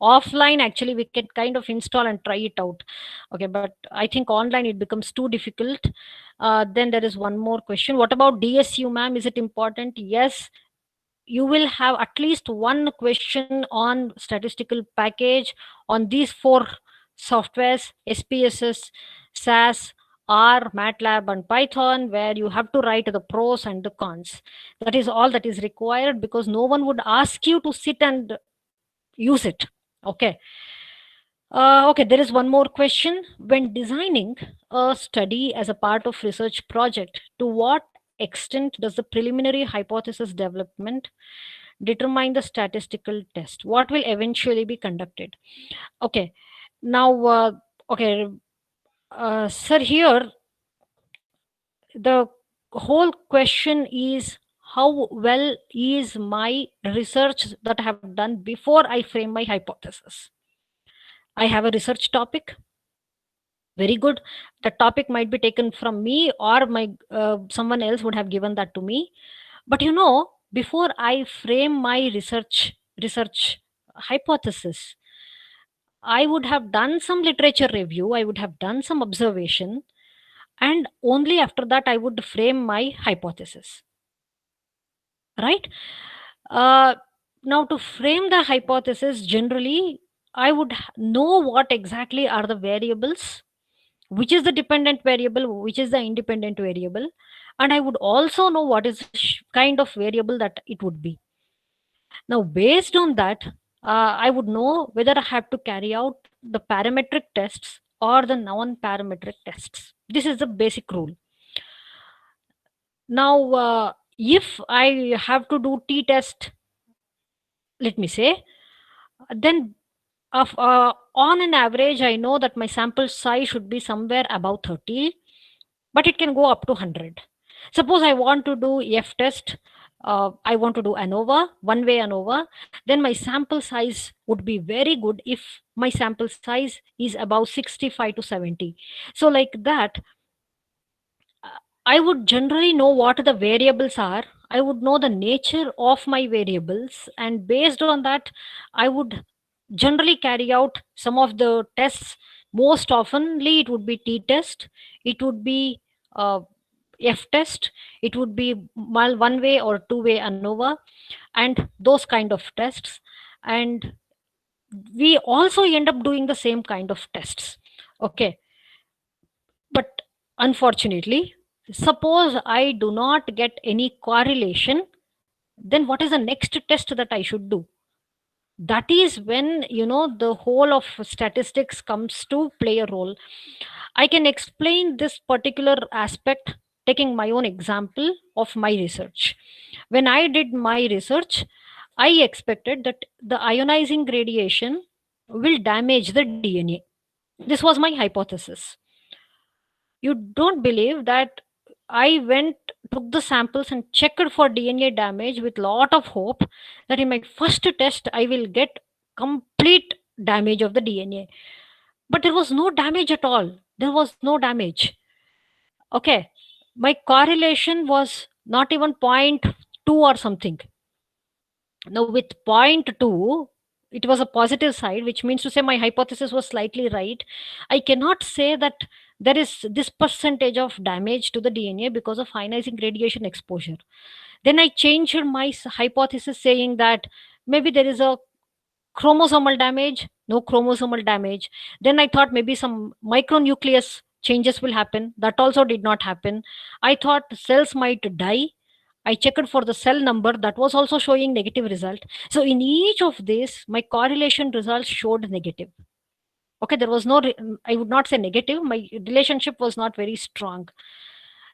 offline, actually we can kind of install and try it out. Okay, but I think online it becomes too difficult. Then there is one more question: what about DSU, ma'am? Is it important? Yes, you will have at least one question on statistical package on these 4 softwares: SPSS, SAS, R, MATLAB, and Python, where you have to write the pros and the cons. That is all that is required, because no one would ask you to sit and use it. Okay. Okay, there is one more question. When designing a study as a part of research project, to what extent does the preliminary hypothesis development determine the statistical test? What will eventually be conducted? Okay, now, okay, sir, here the whole question is how well is my research that I have done before I frame my hypothesis. I have a research topic. Very good. The topic might be taken from me, or my someone else would have given that to me. But before I frame my research hypothesis, I would have done some literature review, I would have done some observation, and only after that I would frame my hypothesis. Right? Uh, Now, to frame the hypothesis, generally, I would know what exactly are the variables, which is the dependent variable, which is the independent variable, and I would also know what is the kind of variable that it would be. Now, based on that, I would know whether I have to carry out the parametric tests or the non-parametric tests. This is the basic rule. Now, if I have to do t-test, let me say, then on an average, I know that my sample size should be somewhere about 30, but it can go up to 100. Suppose I want to do F test, I want to do ANOVA, one way ANOVA, then my sample size would be very good if my sample size is above 65 to 70. So, like that, I would generally know what the variables are. I would know the nature of my variables, and based on that, I would generally carry out some of the tests. Most oftenly, it would be T test, it would be uh, F test, it would be one way or two way ANOVA, and those kind of tests. And we also end up doing the same kind of tests. Okay, but unfortunately, suppose I do not get any correlation, then what is the next test that I should do? That is when, the whole of statistics comes to play a role. I can explain this particular aspect taking my own example of my research. When I did my research, I expected that the ionizing radiation will damage the DNA. This was my hypothesis. You don't believe that I went, took the samples and checked for DNA damage with lot of hope that in my first test I will get complete damage of the DNA. But there was no damage at all. There was no damage. Okay. My correlation was not even point 0.2 or something. Now with point 0.2, it was a positive side, which means to say my hypothesis was slightly right. I cannot say that there is this percentage of damage to the DNA because of ionizing radiation exposure. Then I changed my hypothesis saying that maybe there is a chromosomal damage, no chromosomal damage. Then I thought maybe some micronucleus changes will happen. That also did not happen. I thought cells might die. I checked for the cell number, that was also showing negative result. So in each of these, my correlation results showed negative. Okay, there was no, I would not say negative. My relationship was not very strong.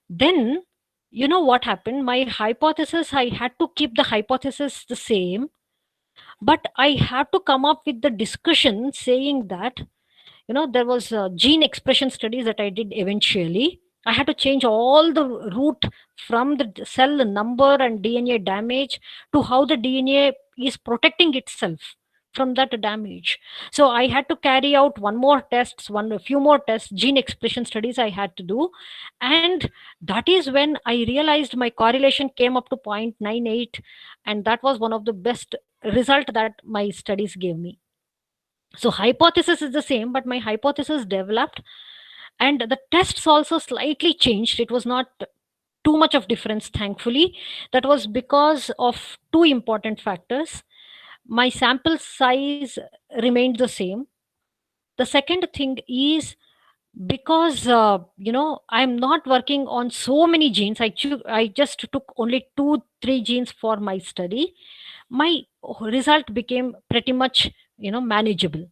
Then, you know what happened? My hypothesis, I had to keep the hypothesis the same, but I have to come up with the discussion saying that, there was gene expression studies that I did eventually. I had to change all the route from the cell number and DNA damage to how the DNA is protecting itself from that damage. So I had to carry out one more tests, a few more tests, gene expression studies I had to do. And that is when I realized my correlation came up to 0.98, and that was one of the best result that my studies gave me. So hypothesis is the same, but my hypothesis developed, and the tests also slightly changed. It was not too much of difference, thankfully. That was because of two important factors. My sample size remained the same. The second thing is because I'm not working on so many genes. I just took only 2 3 genes for my study. My result became pretty much manageable.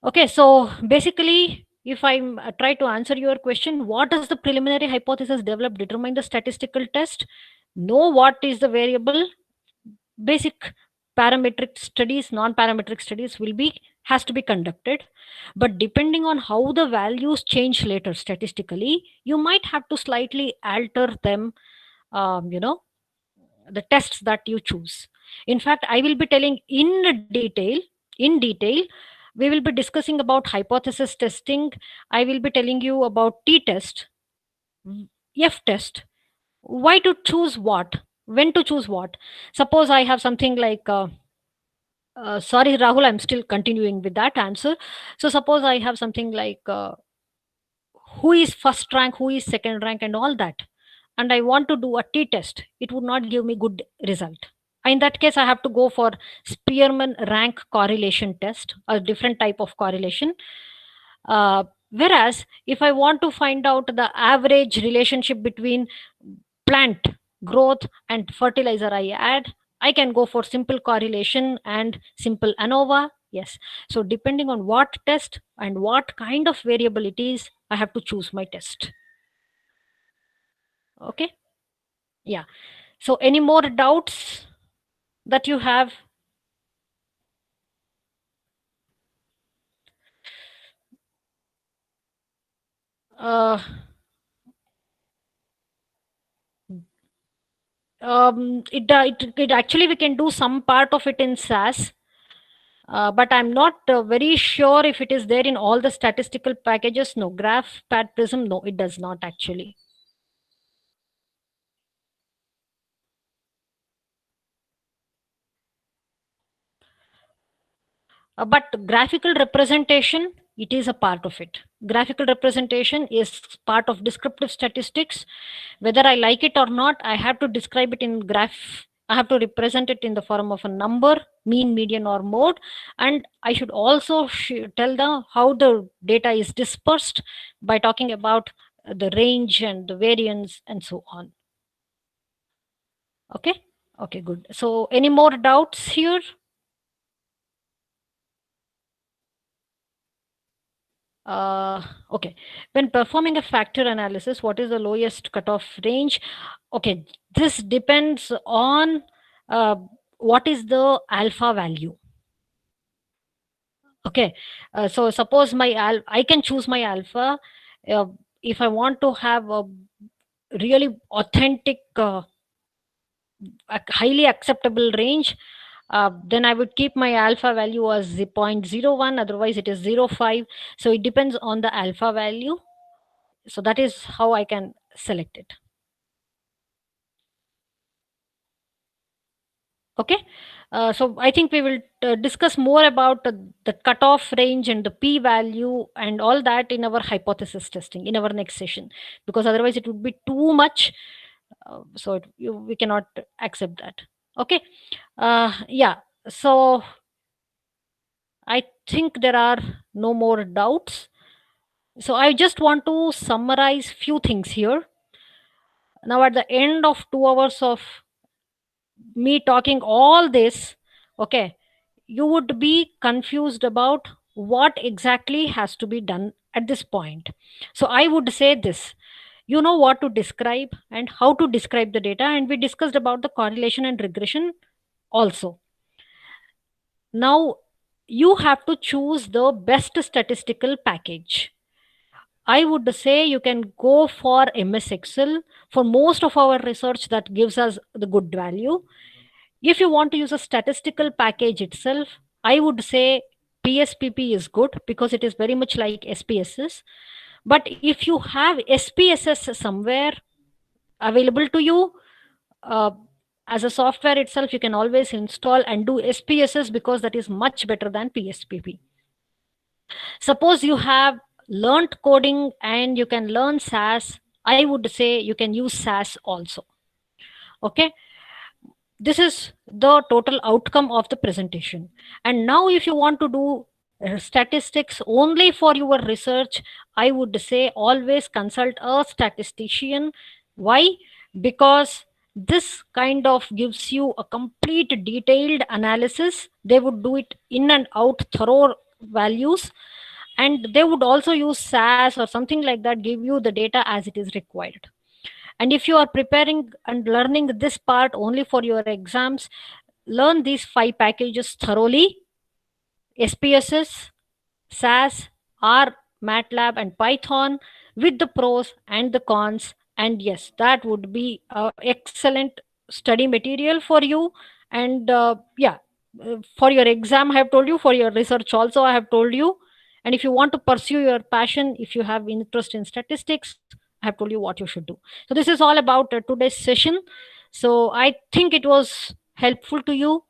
Okay, so basically, if I try to answer your question, what does the preliminary hypothesis develop determine the statistical test? Know what is the variable. Basic parametric studies, non-parametric studies has to be conducted, but depending on how the values change later statistically, you might have to slightly alter them. You know, the tests that you choose. In fact, I will be telling in detail, we will be discussing about hypothesis testing. I will be telling you about T test, F test, why to choose what, when to choose what. Suppose I have something like sorry Rahul, I'm still continuing with that answer. So suppose I have something like who is first rank, who is second rank, and all that, and I want to do a T test, it would not give me good result. In that case, I have to go for Spearman rank correlation test, a different type of correlation. Whereas if I want to find out the average relationship between plant growth and fertilizer I add, I can go for simple correlation and simple ANOVA. Yes. So depending on what test and what kind of variable it is, I have to choose my test. Okay. Yeah. So any more doubts that you have? Uh, It actually, we can do some part of it in SAS, but I'm not very sure if it is there in all the statistical packages. No, Graph, Pad, Prism, no, it does not actually. But graphical representation, it is a part of it. Graphical representation is part of descriptive statistics. Whether I like it or not, I have to describe it in graph. I have to represent it in the form of a number, mean, median, or mode, and I should also tell them how the data is dispersed by talking about the range and the variance and so on. Okay, good. So, any more doubts here? Okay, when performing a factor analysis, what is the lowest cutoff range? Okay, this depends on what is the alpha value. Okay, so suppose I can choose my alpha. If I want to have a really authentic, a highly acceptable range, then I would keep my alpha value as 0.01, otherwise it is 0.5. So it depends on the alpha value. So that is how I can select it. Okay, so I think we will discuss more about the cutoff range and the p value and all that in our hypothesis testing in our next session, because otherwise it would be too much. So we cannot accept that. Okay, yeah, so I think there are no more doubts. So I just want to summarize few things here. Now at the end of 2 hours of me talking all this, okay, you would be confused about what exactly has to be done at this point. So I would say this: you know what to describe and how to describe the data, and we discussed about the correlation and regression also. Now you have to choose the best statistical package. I would say you can go for MS Excel. For most of our research, that gives us the good value. If you want to use a statistical package itself, I would say PSPP is good because it is very much like SPSS. But if you have SPSS somewhere available to you, uh, as a software itself, you can always install and do SPSS because that is much better than PSPP. Suppose you have learned coding and you can learn SAS, I would say you can use SAS also. Okay, this is the total outcome of the presentation. And now if you want to do statistics only for your research, I would say always consult a statistician. Why? Because this kind of gives you a complete detailed analysis. They would do it in and out thorough values, and they would also use SAS or something like that, give you the data as it is required. And if you are preparing and learning this part only for your exams, learn these 5 packages thoroughly: SPSS, SAS, R, MATLAB, and Python, with the pros and the cons. And yes, that would be excellent study material for you. And yeah, for your exam, I have told you, for your research also, I have told you. And if you want to pursue your passion, if you have interest in statistics, I have told you what you should do. So this is all about today's session. So I think it was helpful to you.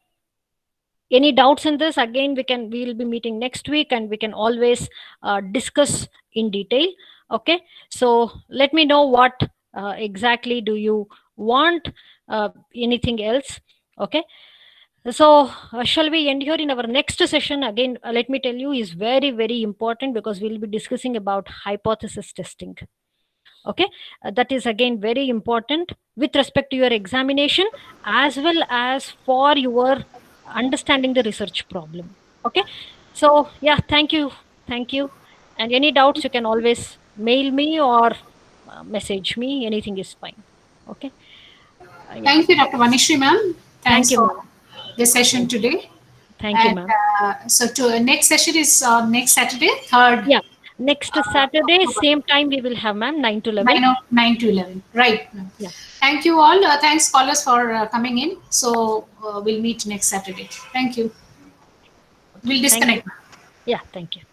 Any doubts in this? Again, we will be meeting next week and we can always discuss in detail. Okay, so let me know what exactly do you want, anything else. Okay, so shall we end here? In our next session, again, let me tell you, is very, very important, because we'll be discussing about hypothesis testing. Okay, that is again very important with respect to your examination as well as for your understanding the research problem. Okay, so yeah, thank you. And any doubts, you can always mail me or message me. Anything is fine. Okay, yeah. Thank you, Dr. Vanishri ma'am. Thanks Thank you, for ma'am. the session today. Thank you, And ma'am. so to next session is next Saturday, 3rd. Yeah, Next Saturday, same time we will have, ma'am, 9 to 11. 9 to 11. Right. Ma'am. Yeah. Thank you all. Thanks, callers, for coming in. So we'll meet next Saturday. Thank you. We'll Thank you. disconnect. Yeah, thank you.